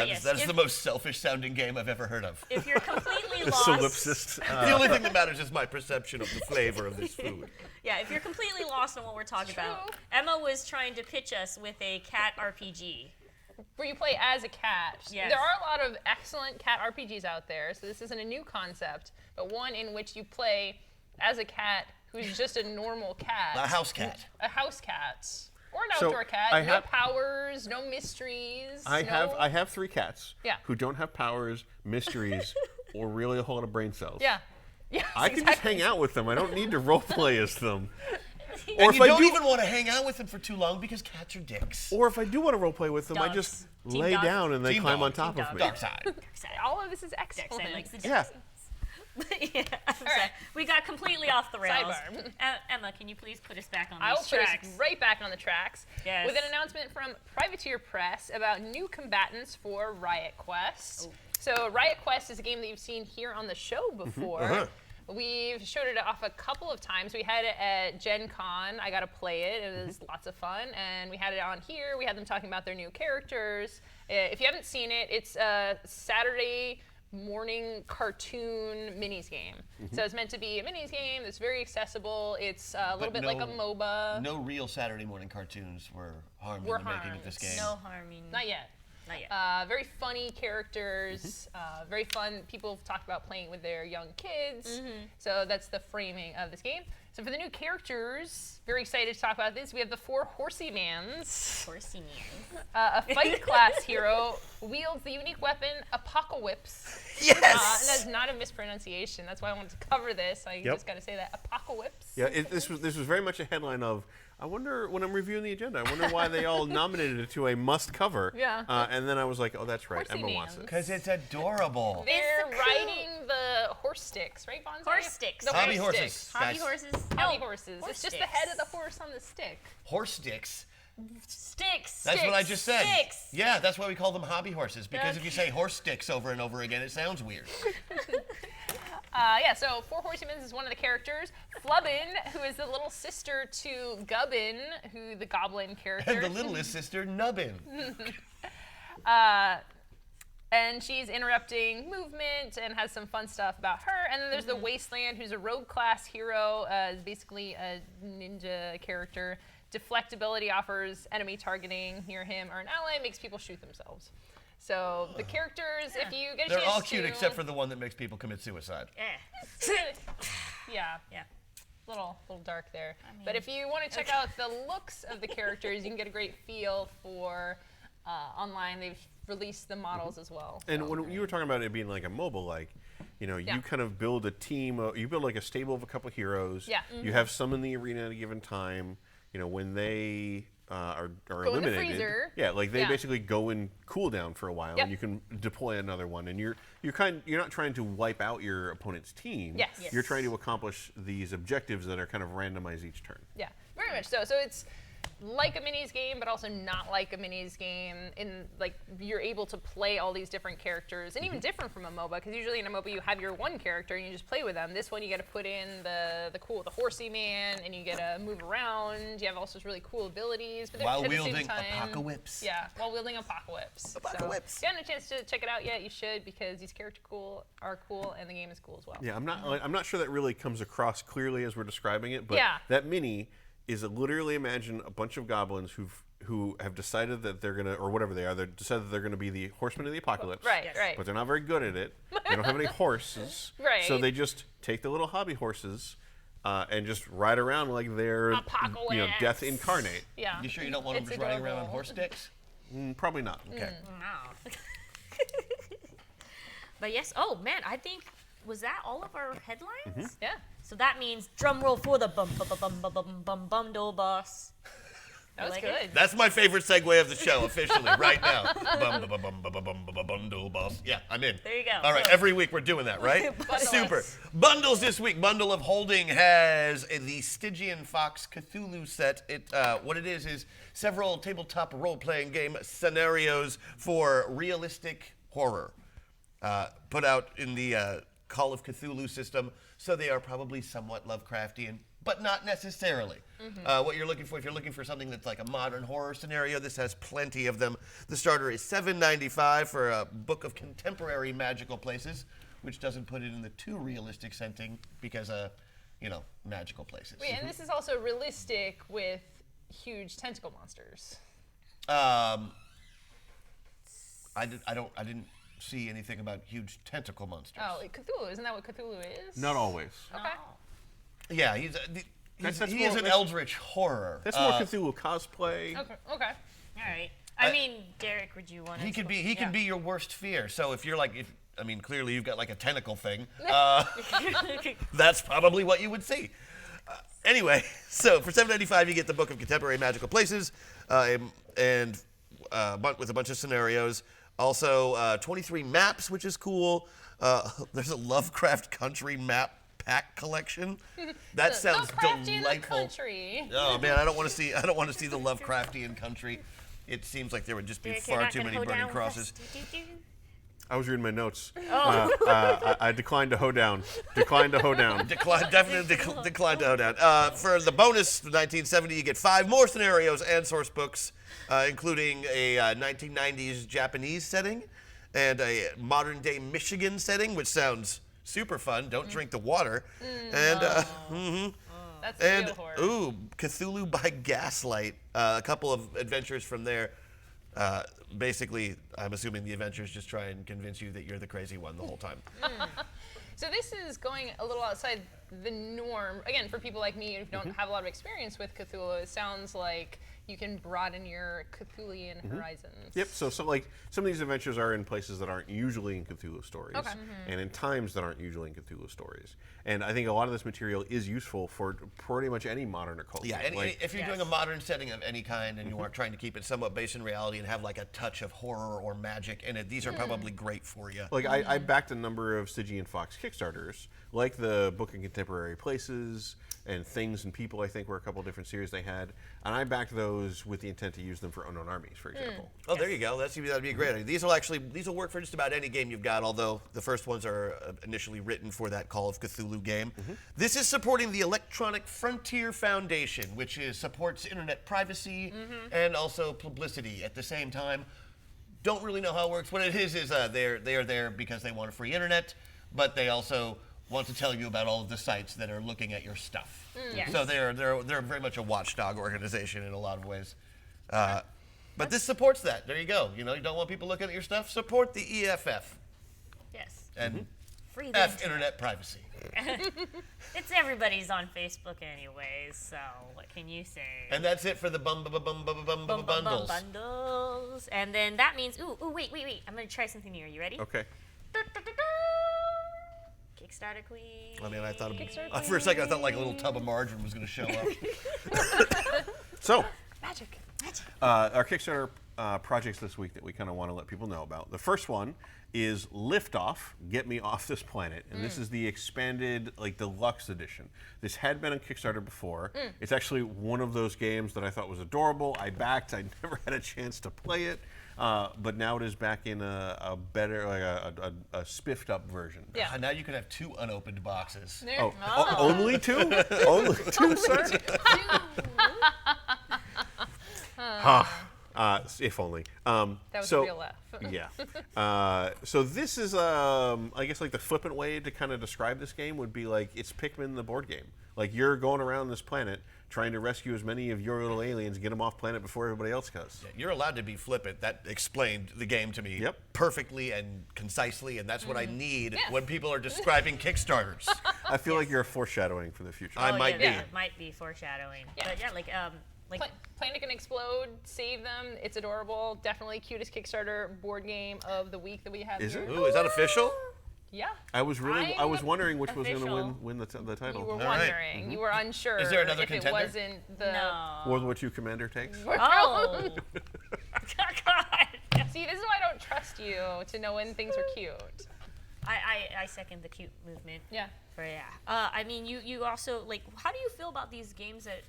yes, that is if- the most selfish sounding game I've ever heard of. If you're completely lost. Solipsist. The only thing that matters is my perception of the flavor of this food. Yeah, if you're completely lost on what we're talking about, True. Emma was trying to pitch us with a cat RPG. Where you play as a cat. Yes. There are a lot of excellent cat RPGs out there, so this isn't a new concept, but one in which you play as a cat who's just a normal cat. A house cat. A house cat. Or an So, outdoor cat. I No have- powers, no mysteries. I no... have 3 cats Yeah. who don't have powers, mysteries, or really a whole lot of brain cells. Yeah. Yes, I can just exactly. hang out with them. I don't need to roleplay as them. And Or if you I don't do, even want to hang out with them for too long because cats are dicks. or if I do want to roleplay with them, I Dogs. just Team lay dog. down and they Team climb dog. on top Team of dog. me. Dark side. All of this is excellent. Dexter likes the Yeah. yeah, I'm sorry. right. We got completely off the rails. Sidebar. Emma, can you please put us back on I will these put tracks? us right back on the tracks Yes. with an announcement from Privateer Press about new combatants for Riot Quest. So Riot Quest is a game that you've seen here on the show before. We've showed it off a couple of times. We had it at Gen Con. I got to play it. It was lots of fun. And we had it on here. We had them talking about their new characters. If you haven't seen it, it's a Saturday morning cartoon minis game. So it's meant to be a minis game that's very accessible. It's a little But bit like a MOBA. No real Saturday morning cartoons were harmed Were in the making harmed. of this game. No harming. Not yet. Not yet. Very funny characters, very fun. People have talked about playing with their young kids. So that's the framing of this game. So for the new characters, very excited to talk about this. We have the 4 Horsey Mans. Horsey man. A fight class hero wields the unique weapon Apocalypse. Yes! And that's not a mispronunciation. That's why I wanted to cover this. I just got to say that Apocalypse. Yeah, this was very much a headline of. I wonder when I'm reviewing the agenda. I wonder why they all nominated it to a must cover. Yeah. And then I was like, oh, that's right. Horsey Emma wants it. Mans. Because it's adorable. They're It's the riding the horse sticks, right, Bonzo? Horse sticks. The Hobby Hobby horses. sticks. Hobby Guys, horses. Hobby No, horses. horse It's just the sticks. head of the horse on the stick. Horse sticks Sticks. That's what I just said. Sticks. Yeah, that's why we call them hobby horses, because if you say horse sticks over and over again, it sounds weird. So 4 Horsemen is one of the characters. Flubbin, who is the little sister to Gubbin, who the goblin character. And the littlest sister, Nubbin. And she's interrupting movement and has some fun stuff about her. And then there's the Wasteland, who's a rogue class hero, is basically a ninja character. Deflectability offers enemy targeting near him or an ally, makes people shoot themselves. So the characters, if you get a They're chance all cute to, except for the one that makes people commit suicide. yeah, Yeah. little dark there. But if you want to check out the looks of the characters, you can get a great feel for online. They've released the models as well. And so. when you were talking about it being like a mobile, like, you kind of build a team. You build like a stable of a couple heroes. Yeah. You have some in the arena at a given time. When they are Go in the eliminated, freezer. yeah, like they Yeah. basically go in cooldown for a while, Yep. and you can deploy another one. And you're not trying to wipe out your opponent's team. Yes. Yes. You're trying to accomplish these objectives that are kind of randomized each turn. Yeah, very much so. So it's like a minis game, but also not like a minis game. In like you're able to play all these different characters, and even different from a MOBA, because usually in a MOBA you have your one character and you just play with them. This one you get to put in the horsey man, and you get to move around. You have all sorts of really cool abilities. But While at the same wielding time, apocalypse. Yeah, while wielding apocalypse. Apocalypse. So, if you haven't a chance to check it out yet, you should, because these characters are cool, and the game is cool as well. Yeah, I'm not sure that really comes across clearly as we're describing it, but Yeah. that mini is literally imagine a bunch of goblins who have decided that they're gonna, or whatever they are, they decided that they're gonna be the horsemen of the apocalypse. Right, right. But they're not very good at it. They don't have any horses. Right. So they just take the little hobby horses and just ride around like they're Apocalypse. death incarnate. Yeah. You sure you don't want them It's just riding around on adorable. horse sticks? Probably not. Okay. No. But yes, oh man, I think, was that all of our headlines? Yeah. So that means drum roll for the bundle boss. That was like good. it? That's my favorite segue of the show officially right now. Bundle boss. Yeah, I'm in. There you go. All right, every week we're doing that, right? Super. Bundles this week. Bundle of Holding has the Stygian Fox Cthulhu set. What it is several tabletop role-playing game scenarios for realistic horror. Put out in the Call of Cthulhu system, so they are probably somewhat Lovecraftian, but not necessarily. What you're looking for, if you're looking for something that's like a modern horror scenario, this has plenty of them. The starter is $7.95 for a book of contemporary magical places, which doesn't put it in the too realistic setting because, magical places. Wait, and this is also realistic with huge tentacle monsters. I didn't see anything about huge tentacle monsters. Oh, Cthulhu, isn't that what Cthulhu is? Not always. Okay. Yeah, he That's is more- an that's- eldritch horror. That's more Cthulhu cosplay. Okay. All right. I mean, Derek, would you want to? He can be your worst fear. So if you're clearly you've got like a tentacle thing. That's probably what you would see. Anyway, so for $7.95 you get the Book of Contemporary Magical Places, and with a bunch of scenarios. Also, 23 maps, which is cool. There's a Lovecraft Country map pack collection. That sounds Lovecraftian delightful. country. Oh man, I don't want to see the Lovecraftian country. It seems like there would just be Derek, you're far not too gonna many hoe burning down with crosses. us? I was reading my notes. Oh. I declined to hoe down. Declined to hoe down. Definitely declined to hoe down. For the bonus, 1970, you get 5 more scenarios and source books, including a 1990s Japanese setting and a modern-day Michigan setting, which sounds super fun. Don't drink the water. That's And real horror. Cthulhu by Gaslight. A couple of adventures from there. Basically, I'm assuming the adventures just try and convince you that you're the crazy one the whole time. So this is going a little outside the norm. Again, for people like me who don't have a lot of experience with Cthulhu, it sounds like you can broaden your Cthulhian horizons. Yep. So some of these adventures are in places that aren't usually in Cthulhu stories, Okay. and in times that aren't usually in Cthulhu stories. And I think a lot of this material is useful for pretty much any modern occult. Yeah, game. if you're doing a modern setting of any kind and you are trying to keep it somewhat based in reality and have like a touch of horror or magic in it, these are probably great for you. Like I backed a number of Stygian Fox Kickstarters, like the Book of Contemporary Places and Things and People. I think were a couple of different series they had, and I backed those those with the intent to use them for unknown armies, for example. Oh, there you go. That'd be a great idea. These will work for just about any game you've got. Although the first ones are initially written for that Call of Cthulhu game. This is supporting the Electronic Frontier Foundation, which supports internet privacy and also publicity at the same time. Don't really know how it works. What it is they are there because they want a free internet, but they also want to tell you about all of the sites that are looking at your stuff. Yes. So they're very much a watchdog organization in a lot of ways. But this supports that. There you go. You don't want people looking at your stuff? Support the EFF. Yes. And Free F internet privacy. It's everybody's on Facebook anyways, so what can you say? And that's it for the bundles. Bundles. And then that means, wait. I'm going to try something new. Are you ready? Okay. Kickstarter queen. I mean, I thought Kickstarter for a second I thought like a little tub of margarine was going to show up. So, Magic. our Kickstarter projects this week that we kind of want to let people know about. The first one is Liftoff, Get Me Off This Planet. And this is the expanded, deluxe edition. This had been on Kickstarter before. It's actually one of those games that I thought was adorable. I backed. I never had a chance to play it. But now it is back in a better, a spiffed up version. Yeah. And now you can have 2 unopened boxes. There. Only 2? Only 2, sir? If only. That was a real laugh. Yeah. So this is, I guess, the flippant way to kind of describe this game would be it's Pikmin the board game. You're going around this planet trying to rescue as many of your little aliens, get them off planet before everybody else does. Yeah, you're allowed to be flippant. That explained the game to me perfectly and concisely, and that's what I need when people are describing Kickstarters. I feel like you're foreshadowing for the future. I might be. It might be foreshadowing. Yeah. But yeah, Planet can explode, save them. It's adorable. Definitely cutest Kickstarter board game of the week that we have. Is here. it? Ooh, is that official? Yeah. I was wondering which was going to official. win the title. You were right. wondering. You were unsure. Is there another if contender? it wasn't the. No. World War II Commander takes. Oh. God. See, this is why I don't trust you to know when things are cute. I second the cute movement. Yeah. I mean, you also how do you feel about these games that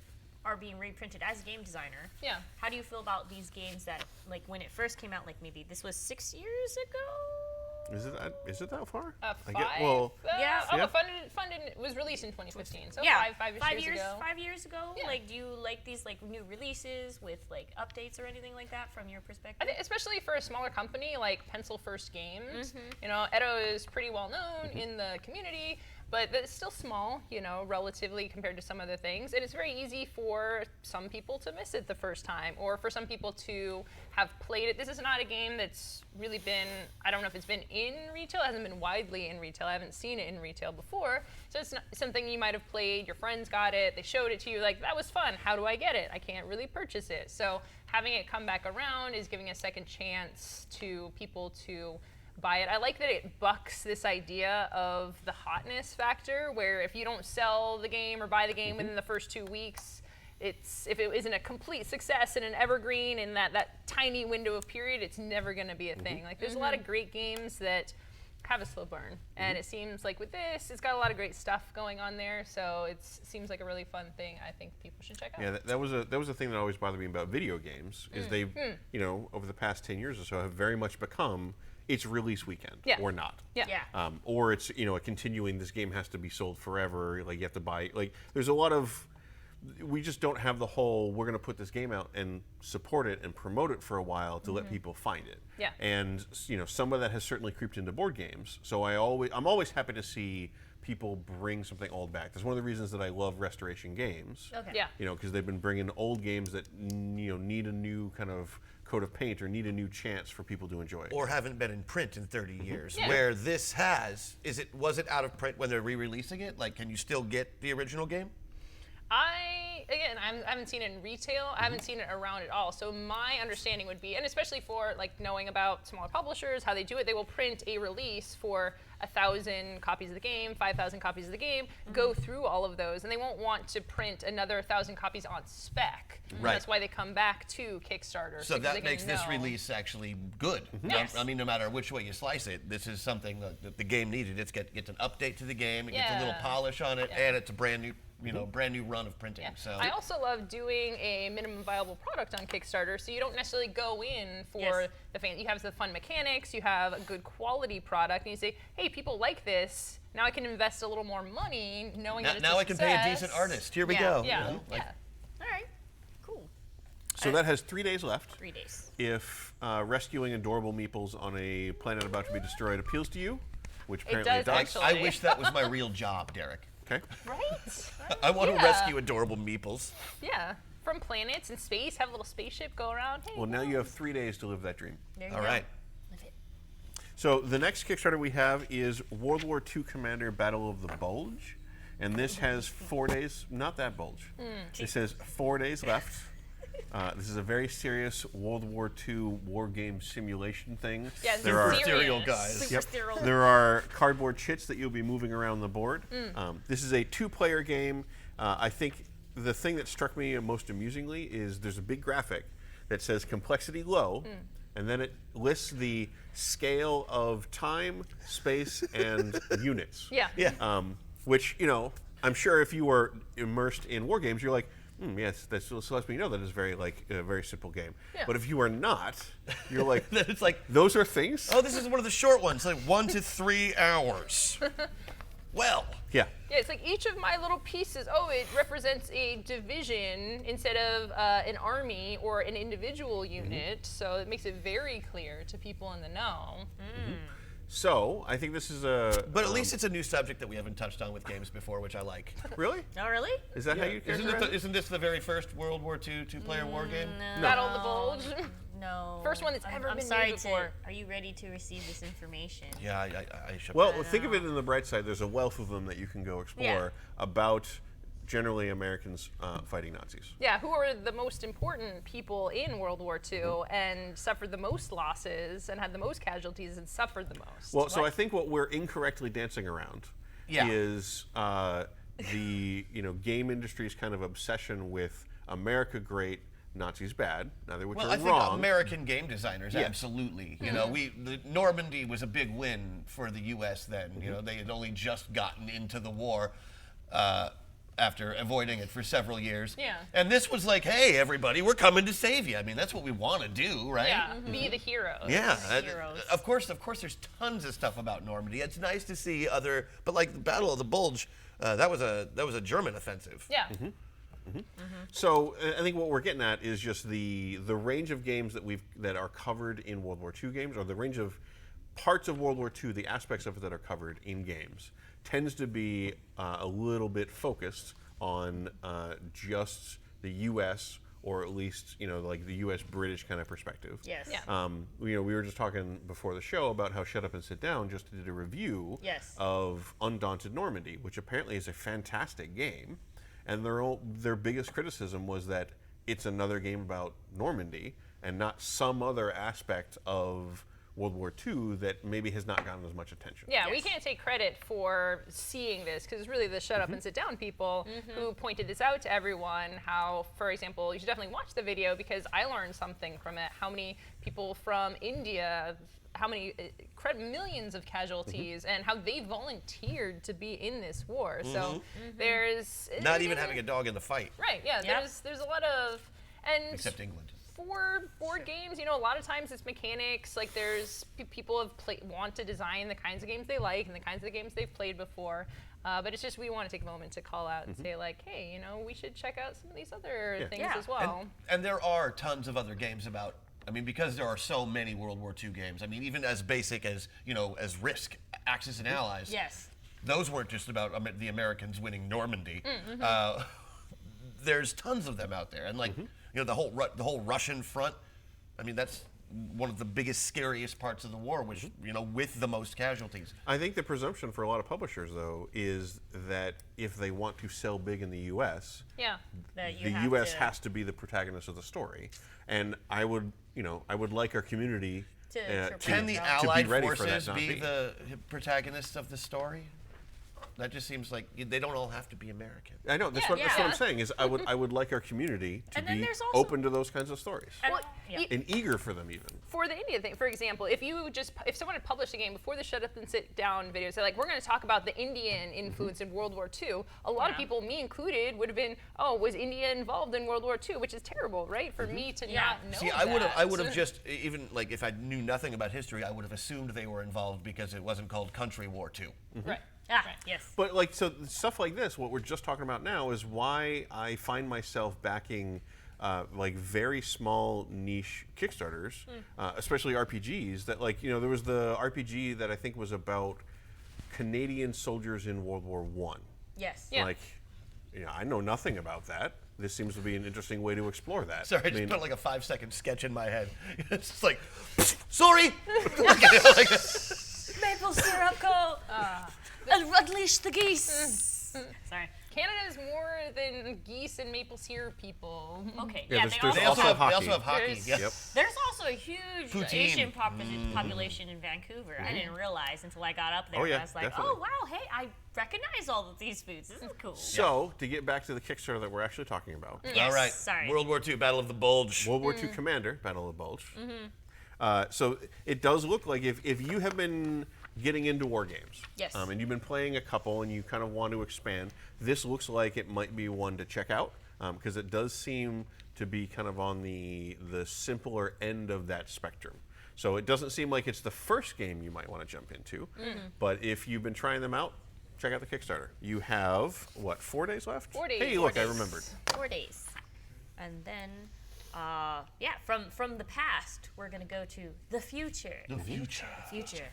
are being reprinted as a game designer? Yeah. How do you feel about these games that when it first came out, maybe this was 6 years ago? Is it that far? 5. Yeah. Oh, Yeah. Funded was released in 2015. So Yeah, 5 years ago. 5 years ago. Yeah. Do you like these new releases with updates or anything like that from your perspective? I think especially for a smaller company like Pencil First Games, Edo is pretty well known in the community, but it's still small, relatively compared to some other things. And it's very easy for some people to miss it the first time, or for some people to have played it. This is not a game that's really been, I don't know if it's been in retail, it hasn't been widely in retail. I haven't seen it in retail before. So it's not something you might have played, your friends got it, they showed it to you, that was fun, how do I get it? I can't really purchase it. So having it come back around is giving a second chance to people to buy it. I like that it bucks this idea of the hotness factor, where if you don't sell the game or buy the game within the first 2 weeks, if it isn't a complete success and an evergreen in that tiny window of period, it's never going to be a thing. There's a lot of great games that have a slow burn, and it seems like with this, it's got a lot of great stuff going on there. So it seems like a really fun thing. I think people should check out. Yeah, that was a thing that always bothered me about video games is they've over the past 10 years or so have very much become it's release weekend or not. Yeah. Or it's a continuing. This game has to be sold forever. You have to buy. There's a lot of. We just don't have the whole. We're going to put this game out and support it and promote it for a while to let people find it. Yeah. And some of that has certainly creeped into board games. So I'm always happy to see people bring something old back. That's one of the reasons that I love restoration games. Okay. Yeah. Because they've been bringing old games that need a new kind of coat of paint or need a new chance for people to enjoy it. Or haven't been in print in 30 years. Yeah. Where this was it out of print when they're re-releasing it? Can you still get the original game? I haven't seen it in retail. I haven't seen it around at all. So my understanding would be, and especially for knowing about smaller publishers, how they do it, they will print a release for 1,000 copies of the game, 5,000 copies of the game, go through all of those, and they won't want to print another 1,000 copies on spec. Right. That's why they come back to Kickstarter. So because that makes this know. release actually good. Yes. I mean, no matter which way you slice it, this is something that the game needed. It gets an update to the game, it gets a little Yeah. polish on it, and it's a brand new brand new run of printing. Yeah. So I also love doing a minimum viable product on Kickstarter, so you don't necessarily go in for the fan. You have the fun mechanics, you have a good quality product, and you say, hey, people like this. Now I can invest a little more money, knowing that it's now a I can pay a success. decent artist. Here we Yeah, go. Yeah, you know, like- All right. Cool. So that has 3 days left. 3 days. If rescuing adorable meeples on a planet about to be destroyed appeals to you, which apparently does, it does. actually. I wish that was my real job, Derek. Okay. Right? I want to Yeah. rescue adorable meeples. Yeah. From planets and space, have a little spaceship go around. Hey, Well, now you have 3 days to live that dream. There you All go. right. Live it. So the next Kickstarter we have is World War II Commander Battle of the Bulge. And this has 4 days, not that bulge. It says 4 days left. This is a very serious World War II war game simulation thing. Yeah, this there is are serious. serial guys. Super Yep. sterile. There are cardboard chits that you'll be moving around the board. This is a 2-player game. I think the thing that struck me most amusingly is there's a big graphic that says complexity low, and then it lists the scale of time, space, and units. Yeah. Yeah. Which, I'm sure if you were immersed in war games, you're like, yes, this lets me know that it's very a very simple game. Yeah. But if you are not, you're like, It's like, those are things? oh, this is one of the short ones, like 1 to 3 hours. Well, Yeah. Yeah, it's like each of my little pieces, it represents a division instead of an army or an individual unit. So it makes it very clear to people in the know. So, I think this is a... but at least it's a new subject that we haven't touched on with games before, which I like. Really? Oh, really? Is that how you characterize it? Isn't this the very first World War II 2-player war game? Battle of the Bulge. No. First one that's ever I'm been sorry made before. Are you ready to receive this information? Yeah, I should. Well, think of it in the bright side. There's a wealth of them that you can go explore about generally Americans fighting Nazis. Yeah, who are the most important people in World War II and suffered the most losses and had the most casualties and suffered the most. Well, so I think what we're incorrectly dancing around is the game industry's kind of obsession with America great, Nazis bad. Neither which Well, are I think wrong. American game designers, Yeah. absolutely. You know, the Normandy was a big win for the U.S. then. You know, they had only just gotten into the war after avoiding it for several years. Yeah. And this was like, hey, everybody, we're coming to save you. I mean, that's what we want to do, right? yeah, be the heroes. Yeah, Heroes. of course. There's tons of stuff about Normandy. It's nice to see but like the Battle of the Bulge, that was a German offensive. Yeah. So I think what we're getting at is just the range of games that are covered in World War II games, or the range of parts of World War II, the aspects of it that are covered in games, tends to be a little bit focused on just the U.S. or at least like the U.S. British kind of perspective. Yes. Yeah. We were just talking before the show about how Shut Up and Sit Down just did a review Yes. of Undaunted Normandy, which apparently is a fantastic game. And their biggest criticism was that it's another game about Normandy and not some other aspect of World War II that maybe has not gotten as much attention. Yeah, we Yes. can't take credit for seeing this because it's really the shut up and sit down people who pointed this out to everyone. How, for example, you should definitely watch the video because I learned something from it. How many people from India, how many millions of casualties, and how they volunteered to be in this war. So there's Not even having a dog in the fight, right. Yeah, Yep. there's a lot of except England. for board games, a lot of times it's mechanics. Like there's people want to design the kinds of games they like and the kinds of games they've played before. But it's just we want to take a moment to call out and say like, hey, we should check out some of these other things Yeah. as well. And there are tons of other games about. I mean, because there are so many World War II games. I mean, even as basic as as Risk, Axis and Allies. Yes. Those weren't just about the Americans winning Normandy. There's tons of them out there, and like the whole Russian front. I mean, that's one of the biggest, scariest parts of the war, which with the most casualties. I think the presumption for a lot of publishers, though, is that if they want to sell big in the U.S., Yeah. That you the have U.S. to- has to be the protagonist of the story. And I would like our community To Can the To be Allied ready for that forces not be be. the protagonists of the story? That just seems like they don't all have to be American. I know. That's Yeah, what yeah. I'm saying. Is I would like our community to And then be there's also- open to those kinds of stories And- Well, yeah. y- and eager for them even. For the India thing, for example, if someone had published a game before the shut up and sit down video, say like, we're going to talk about the Indian influence in World War II, a lot of Yeah. people, me included, would have been, oh, was India involved in World War II? Which is terrible, right? For me to Yeah. not know See, that. I would have just, even like if I knew nothing about history, I would have assumed they were involved because it wasn't called Country War II. Right. Ah, yes. But like, so stuff like this, what we're just talking about now, is why I find myself backing like very small niche Kickstarters, especially RPGs. That like, you know, there was the RPG that I think was about Canadian soldiers in World War I. Yes. Yeah. Like, you know, I know nothing about that. This seems to be an interesting way to explore that. Sorry, I just mean, put like a 5-second sketch in my head. It's just like, sorry. Like, Maple syrup go. Unleash the geese. Sorry. Canada's more than geese and maple syrup people. Okay. Yeah, Yeah. there's they also also hockey. have hockey. There's- Yep. Yep. There's also a huge Poutine. Asian population in Vancouver. I didn't realize until I got up there. Oh, yeah, And I was like, definitely. oh wow, hey, I recognize all of these foods. This is cool. So, to get back to the Kickstarter that we're actually talking about, Yes, All right. sorry. World War II, Battle of the Bulge. World War II Commander, Battle of the Bulge. So it does look like if you have been getting into war games, Yes. and you've been playing a couple and you kind of want to expand, this looks like it might be one to check out because it does seem to be kind of on the simpler end of that spectrum. So it doesn't seem like it's the first game you might want to jump into, but if you've been trying them out, check out the Kickstarter. You have, what, 4 days left? 4 days. Hey, 4 look, I days. remembered. 4 days. And then, from the past, we're going to go to the future. The future. Future.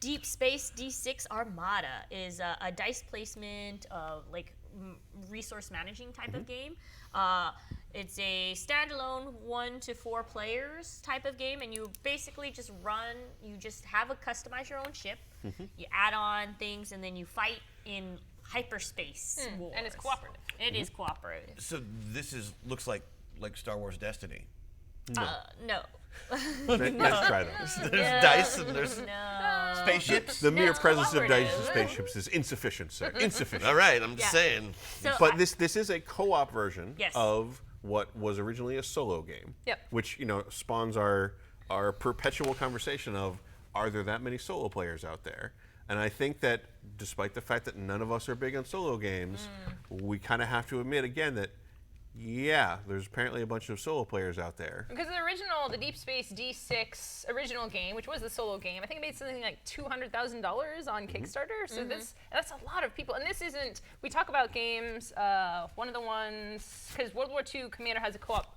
Deep Space D6 Armada is a dice placement, resource managing type of game. It's a standalone 1 to 4 players type of game, and you basically just customize your own ship. You add on things, and then you fight in hyperspace wars. And it's cooperative. It is cooperative. So this looks like Star Wars Destiny. No. Let's try those. There's dice and there's No. spaceships. The mere No, presence of dice and cooperative. spaceships is insufficient, sir. Insufficient. All right, I'm just Yeah. saying. So But I- this is a co-op version Yes. of what was originally a solo game. Yep. Which, you know, spawns our perpetual conversation of, are there that many solo players out there? And I think that despite the fact that none of us are big on solo games, we kind of have to admit again that, yeah, there's apparently a bunch of solo players out there. Because the Deep Space D6 original game, which was the solo game, I think it made something like $200,000 on Kickstarter. So that's a lot of people. And this isn't, we talk about games, one of the ones, because World War II Commander has a co-op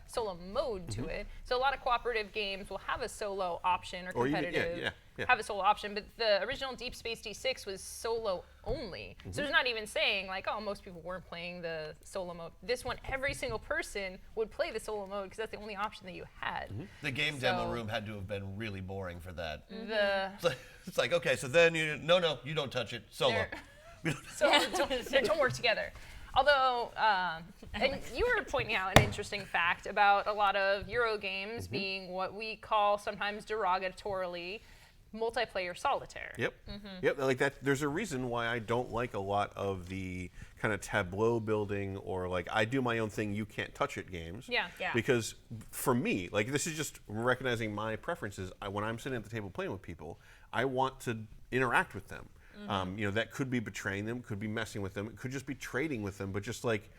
solo mode to it. So a lot of cooperative games will have a solo option or Or even- yeah, competitive. yeah. Have a solo option, but the original Deep Space D6 was solo only. So it's not even saying like, oh, most people weren't playing the solo mode. This one, every single person would play the solo mode because that's the only option that you had. The game demo So- room had to have been really boring for that. The It's like, okay, so then you don't touch it. Solo. so they don't work together. Although, and you were pointing out an interesting fact about a lot of Euro games being what we call sometimes derogatorily multiplayer solitaire. Yep. Yep. Like that. There's a reason why I don't like a lot of the kind of tableau building or like I do my own thing, you can't touch it games. Yeah. Yeah. Because for me, like this is just recognizing my preferences. When I'm sitting at the table playing with people, I want to interact with them. You know, that could be betraying them, could be messing with them, it could just be trading with them. But just like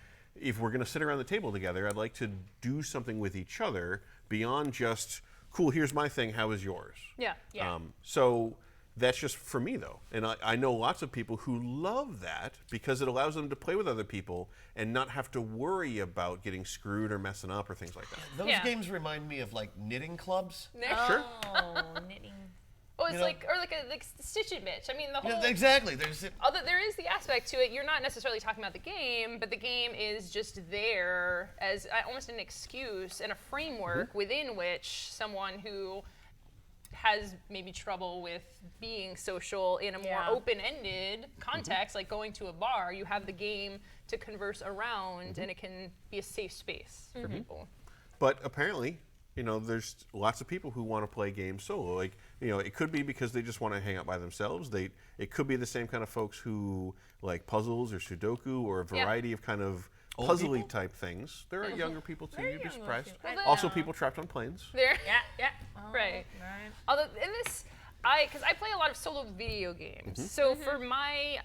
if we're going to sit around the table together, I'd like to do something with each other beyond just cool. Here's my thing. How is yours? Yeah. Yeah. So that's just for me, though. And I know lots of people who love that because it allows them to play with other people and not have to worry about getting screwed or messing up or things like that. Those Yeah. games remind me of like knitting clubs. Sure. Oh, knitting. Oh, it's You know- like Stitch It Bitch. I mean, the whole. Yeah, exactly. There's Although there is the aspect to it, you're not necessarily talking about the game, but the game is just there as almost an excuse and a framework within which someone who has maybe trouble with being social in a more Yeah. open-ended context, like going to a bar, you have the game to converse around, and it can be a safe space for people. But apparently, you know, there's lots of people who want to play games solo. Like it could be because they just want to hang out by themselves. It could be the same kind of folks who like puzzles or Sudoku or a variety of kind of Old puzzly people? type things. There are younger people too. There are You'd be younger surprised. people. Well, Also, people trapped on planes. There. Yeah. Right. Right. Although in this, because I play a lot of solo video games, so for my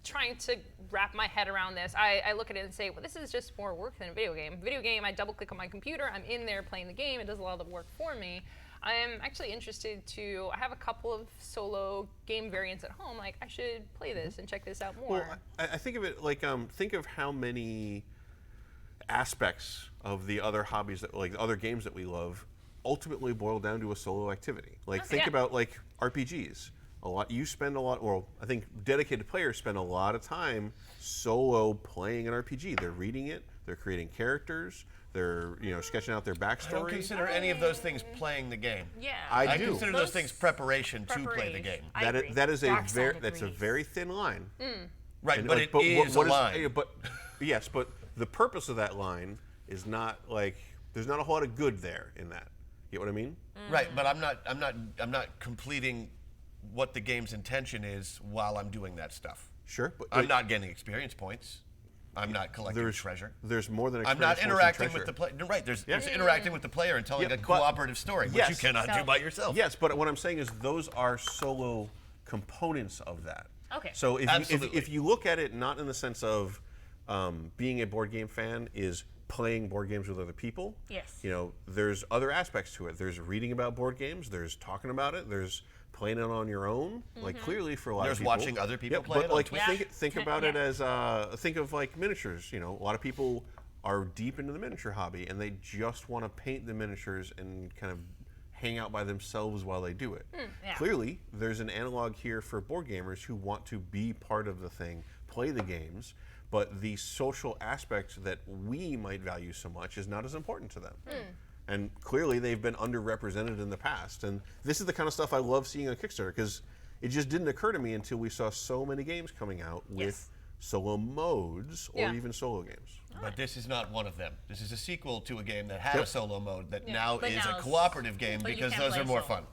trying to wrap my head around this, I look at it and say, well, this is just more work than a video game. Video game, I double click on my computer, I'm in there playing the game, it does a lot of the work for me. I am actually interested to. I have a couple of solo game variants at home. Like I should play this and check this out more. Well, I think of it like think of how many aspects of the other hobbies that like other games that we love ultimately boil down to a solo activity. Like think Yeah. about like RPGs. You spend a lot. Well, I think dedicated players spend a lot of time solo playing an RPG. They're reading it. They're creating characters. They're sketching out their I don't backstory. consider any of those things playing the game. Yeah. I I do. consider those things preparation to play the Preparation. game. I agree. That is Dark side that's a agrees. very thin line. Right, And, but like, it is a what line. but yes, but the purpose of that line is not like there's not a whole lot of good there in that. You get what I mean? Right, but I'm not completing what the game's intention is while I'm doing that stuff. Sure, but I'm not getting experience points. I'm not collecting there's treasure. There's more than I'm not experience, more than interacting treasure. with the player. Right, there's interacting with the player and telling Yeah, a but- cooperative story, which Yes. you cannot do by yourself. Yes, but what I'm saying is those are solo components of that. Okay. So if Absolutely. you look at it not in the sense of being a board game fan is playing board games with other people. Yes. There's other aspects to it. There's reading about board games. There's talking about it. There's playing it on your own. Like clearly for a lot There's of people. watching other people Yeah, play it but on like Twitch. think about it as think of like miniatures. A lot of people are deep into the miniature hobby and they just want to paint the miniatures and kind of hang out by themselves while they do it. yeah. Clearly, there's an analog here for board gamers who want to be part of the thing, play the games, but the social aspect that we might value so much is not as important to them. And clearly, they've been underrepresented in the past. And this is the kind of stuff I love seeing on Kickstarter because it just didn't occur to me until we saw so many games coming out with Yes. solo modes or Yeah. even solo games. But this is not one of them. This is a sequel to a game that had a Yep. solo mode that now But is now a it's- cooperative game but you because can't those play are more solo. fun.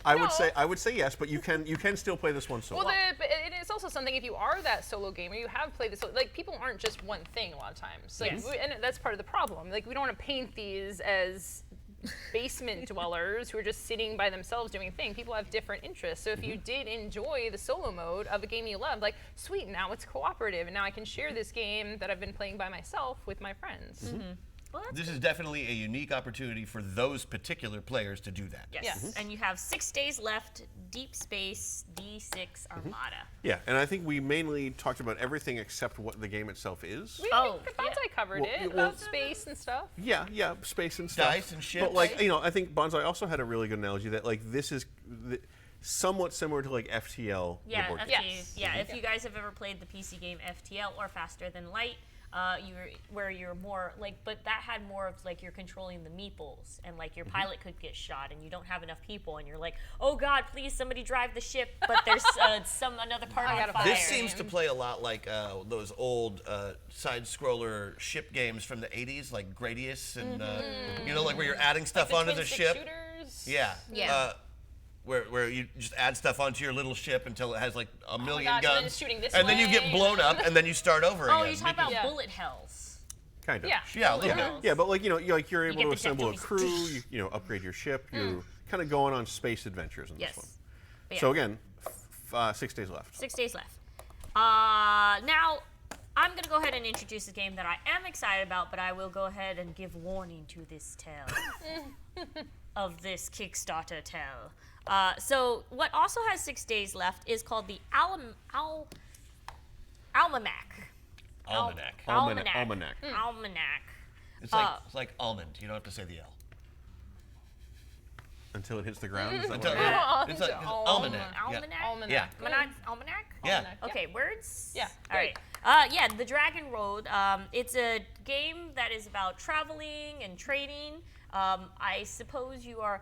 I No. would say yes, but you can still play this one solo. Well, but it is also something if you are that solo gamer, you have played this. Like people aren't just one thing a lot of times. Like, Yes. and that's part of the problem. Like we don't want to paint these as basement dwellers who are just sitting by themselves doing a thing. People have different interests. So if you did enjoy the solo mode of a game you loved, like sweet, now it's cooperative, and now I can share this game that I've been playing by myself with my friends. Well, that's This is definitely a unique opportunity for those particular players to do that. yes. Yes. And you have 6 days left. Deep Space D6 Armada. Yeah, and I think we mainly talked about everything except what the game itself is. Oh, Bonsai covered Well, it well- about space and stuff. Yeah, space and stuff. Dice and ships. But like, I think Bonsai also had a really good analogy that like this is somewhat similar to like FTL. the Yeah, board game. FTL. Yes. Yeah, if you guys have ever played the PC game FTL or Faster Than Light, you're more like, but that had more of like you're controlling the meeples and like your pilot could get shot and you don't have enough people and you're like, oh God, please somebody drive the ship, but there's another part I on gotta fire. This seems to play a lot like those old side-scroller ship games from the 80s, like Gradius and, like where you're adding stuff The onto twin the stick ship. shooters. Yeah. Yeah. Where you just add stuff onto your little ship until it has like a million gosh, and then guns. it's shooting this and then you way, get blown and up and then you start over Oh, again. you're talking about Yeah. bullet hells. Kind of. Yeah. Yeah, a little Yeah. bit. Yeah, but like you're able get to the assemble a jet crew. tools. You upgrade your ship. You're kind of going on space adventures in Yes. this one. But yeah, So again, 6 days left. 6 days left. Now, I'm going to go ahead and introduce a game that I am excited about, but I will go ahead and give warning to this tale of this Kickstarter tale. So what also has 6 days left is called the Almanac. Almanac. Almanac. Almanac. It's like almond. You don't have to say the L. Until it hits the ground. Is that Until- what it is? Yeah. It's like Almanac. almanac. Yeah. Almanac? Almanac. Yeah. Almanac? Yeah. Almanac. Okay, words? Yeah, All right. Yeah, The Dragon Road. It's a game that is about traveling and trading. I suppose you are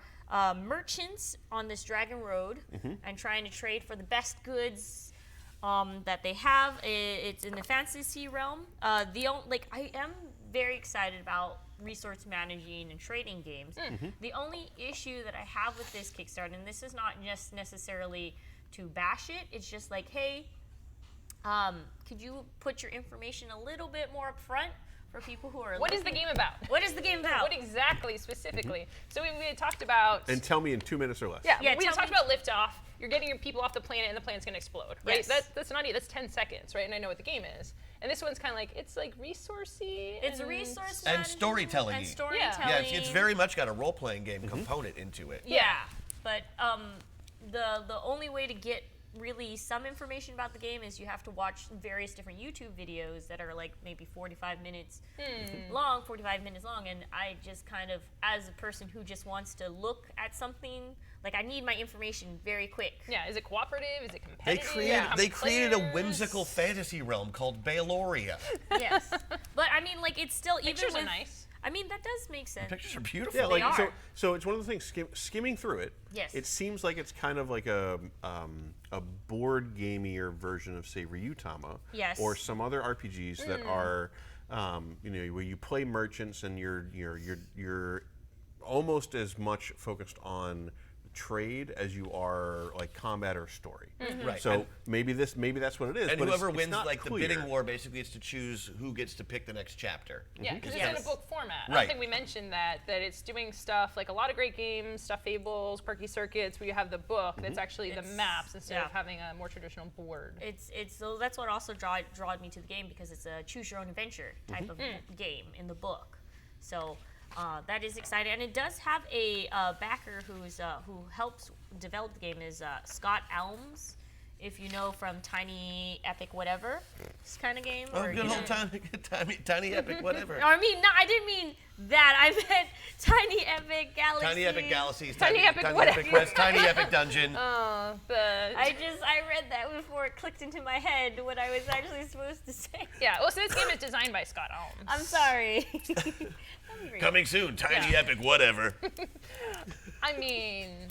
merchants on this Dragon Road and trying to trade for the best goods that they have. It's in the fantasy realm. I am very excited about resource managing and trading games. The only issue that I have with this Kickstarter, and this is not just necessarily to bash it, it's just like, hey, could you put your information a little bit more up front for people who are What is the game about? What is the game about? What exactly, specifically? So we had talked about... And tell me in 2 minutes or less. Yeah, Yeah, we tell talked me- about liftoff. You're getting your people off the planet, and the planet's going to explode, right? Yes. That's not that's 10 seconds, right? And I know what the game is. And this one's kind of like, it's like resourcey. It's and resource And management storytelling-y. and Yeah, storytelling. Yeah, it's very much got a role-playing game component into it. Yeah, but the only way to get really some information about the game is you have to watch various different YouTube videos that are like maybe 45 minutes long, and I just kind of, as a person who just wants to look at something, like I need my information very quick. Yeah, is it cooperative? Is it competitive? How They many created a players? whimsical fantasy realm called Baloria. Yes, but I mean, like it's still Pictures even are with, nice. I mean, that does make sense. Pictures are beautiful. Yeah, like are. so it's one of the things skimming through it. Yes. It seems like it's kind of like a board gamier version of say Ryutama. Yes. Or some other RPGs that are where you play merchants and you're almost as much focused on trade as you are like combat or story. Right. So maybe that's what it is. And but whoever it's wins not like clear. the bidding war basically is to choose who gets to pick the next chapter. Yeah, because it's Yes. in a book format. I Right. don't think we mentioned that it's doing stuff like a lot of great games, Stuff Fables, Quirky Circuits, where you have the book that's actually the It's- maps instead of yeah. having a more traditional board. It's so that's what also drawed me to the game, because it's a choose your own adventure type of game in the book. So that is exciting, and it does have a backer who helps develop the game is Scott Elms, if you know from Tiny Epic Whatever, this kind of game. Oh, or, good you old know. tiny epic, whatever. Or, I mean, no, I didn't mean that. I meant Tiny Epic Galaxy. Tiny epic galaxies, Tiny Epic whatever. epic quest, tiny epic dungeon. I read that before it clicked into my head what I was actually supposed to say. Yeah, well, so this game is designed by Scott Elms. I'm sorry. Hungry. Coming soon, tiny Yeah. epic, whatever. I mean,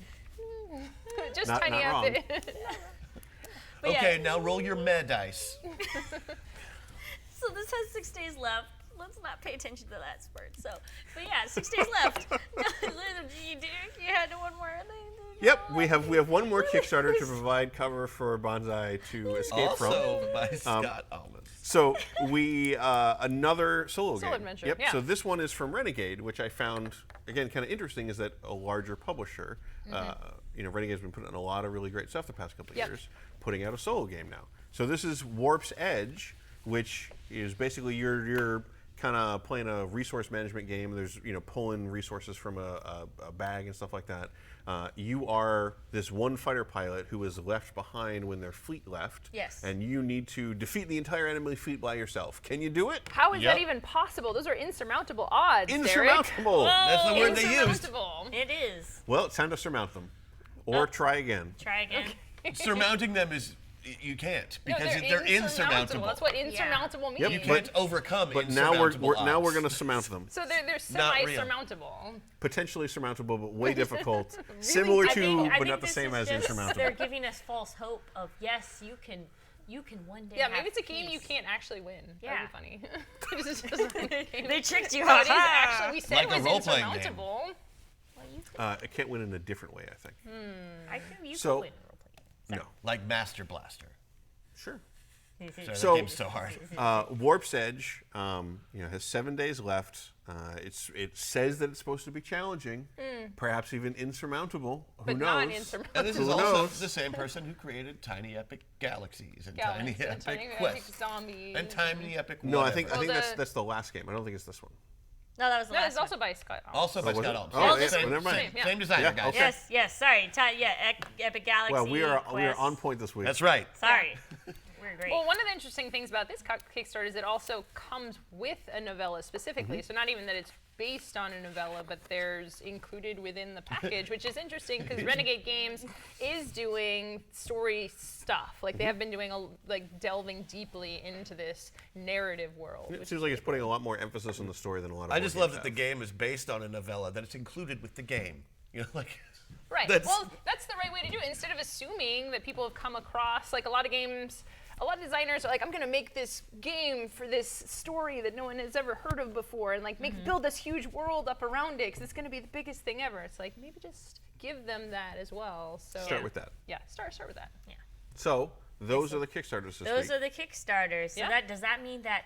just Not Tiny wrong. Epic. But yeah. Okay, now roll your med dice. So this has 6 days left. Let's not pay attention to that spurt. So, but yeah, 6 days left. You had one more thing. Yep, we have one more Kickstarter to provide cover for Bonsai to escape from. Also by Scott Almond. So we another solo game. adventure, Yep. yeah. So this one is from Renegade, which I found again kind of interesting. Is that a larger publisher? Renegade's been putting out a lot of really great stuff the past couple of Yep. years, putting out a solo game now. So this is Warp's Edge, which is basically you're kind of playing a resource management game. There's pulling resources from a bag and stuff like that. You are this one fighter pilot who was left behind when their fleet left. Yes. And you need to defeat the entire enemy fleet by yourself. Can you do it? How is that Yep. even possible? Those are insurmountable odds, Derek. Insurmountable. That's the word they used. Insurmountable. It is. Well, it's time to surmount them, or try again. Try again. Surmounting them is you can't No, because they're insurmountable. That's what insurmountable Yep, means. You can't overcome But now we're insurmountable odds. going to surmount them. So they're Not real. semi-surmountable. Potentially surmountable, but way difficult. Similar I to, think but not the this same is as just- insurmountable. They're giving us false hope of yes, you can one day. Yeah, have maybe it's a game you peace. can't actually win. Yeah. That'd be funny. This is just a game. They tricked you. No, it is Ha-ha. actually. We said Like it a was role-playing game. insurmountable. Well, you could, I can't win in a different way, I think. I think you So- could win a role-playing No. like Master Blaster. Sure. game. Sorry, So- that game's so hard. Warp's Edge has 7 days left. It says that it's supposed to be challenging, perhaps even insurmountable. Who But knows? not insurmountable. And this is Who also knows? the same person who created Tiny Epic Galaxies and Galaxies Tiny and Epic Tiny Quest Epic Zombies. and Tiny Epic No, I whatever. think Well, that's the last game. I don't think it's this one. No, that was the No, last it's also by Scott. Elms. Also by was Scott it? Almond. Oh, yeah, same, never mind. same, Yeah. same designer, Yeah, guys. okay. Yes, sorry. Epic Galaxy. Well, we are Quest. on point this week. That's right. Sorry. We're great. Well, one of the interesting things about this Kickstarter is it also comes with a novella specifically. So not even that it's based on a novella, but there's included within the package, which is interesting because Renegade Games is doing story stuff. Like they have been doing delving deeply into this narrative world. It seems like it's putting a lot more emphasis on the story than a lot of. I board just love games that the have. game is based on a novella, that it's included with the game. Like. Right. That's- Well, that's the right way to do it. Instead of assuming that people have come across, like a lot of games, a lot of designers are like, I'm gonna make this game for this story that no one has ever heard of before, and like build this huge world up around it, because it's gonna be the biggest thing ever. It's like, maybe just give them that as well. So Start with that. Yeah, start with that. Yeah. So those are the Kickstarters this Those week. are the Kickstarters. So Yeah. does that mean that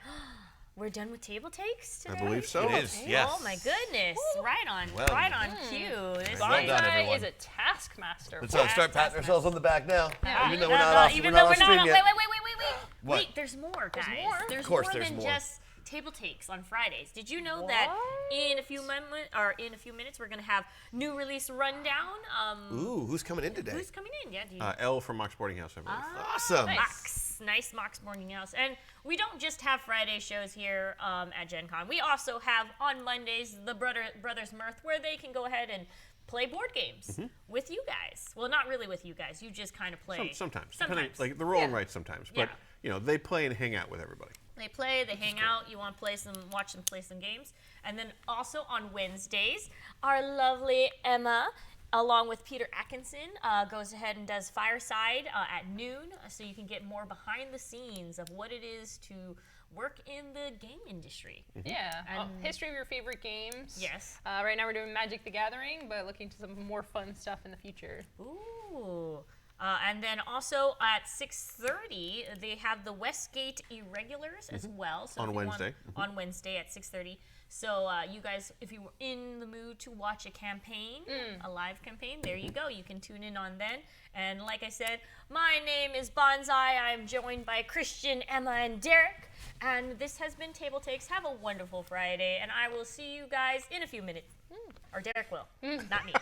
we're done with TableTakes today? I believe so. It is, yes. Oh my goodness! Right on, Well, right on cue. This Well is- done, Bonsai everyone. is a taskmaster. Let's start patting ourselves on the back now. Yeah. Even though we're not off, even we're though not we're off not stream on- yet. Wait, What? there's more, guys. more? There's Of course more there's than more. just TableTakes on Fridays. Did you know that in a few minutes we're gonna have new release rundown? Ooh, who's coming in today? Who's coming in? Yeah, do you L from Mox Boarding House, I believe. Awesome. Mox, nice Mox Morning House. And we don't just have Friday shows here at Gen Con. We also have on Mondays the Brothers Mirth, where they can go ahead and play board games with you guys. Well, not really with you guys. You just kind of play. Sometimes. Depending, Sometimes. like the roll and write sometimes. But, Yeah. you know, they play and hang out with everybody. They play, they hang out. You want to watch them play some games. And then also on Wednesdays, our lovely Emma, along with Peter Atkinson, goes ahead and does Fireside at noon, so you can get more behind the scenes of what it is to work in the game industry. Yeah. And- History of your favorite games. Yes. Right now we're doing Magic the Gathering, but looking to some more fun stuff in the future. Ooh. And then also at 6:30, they have the Westgate Irregulars as well. So On if you want- Wednesday. On Wednesday at 6:30. So you guys, if you were in the mood to watch a campaign, a live campaign, there you go. You can tune in on then. And like I said, my name is Bonsai. I'm joined by Christian, Emma, and Derek. And this has been TableTakes. Have a wonderful Friday. And I will see you guys in a few minutes. Or Derek will, not me.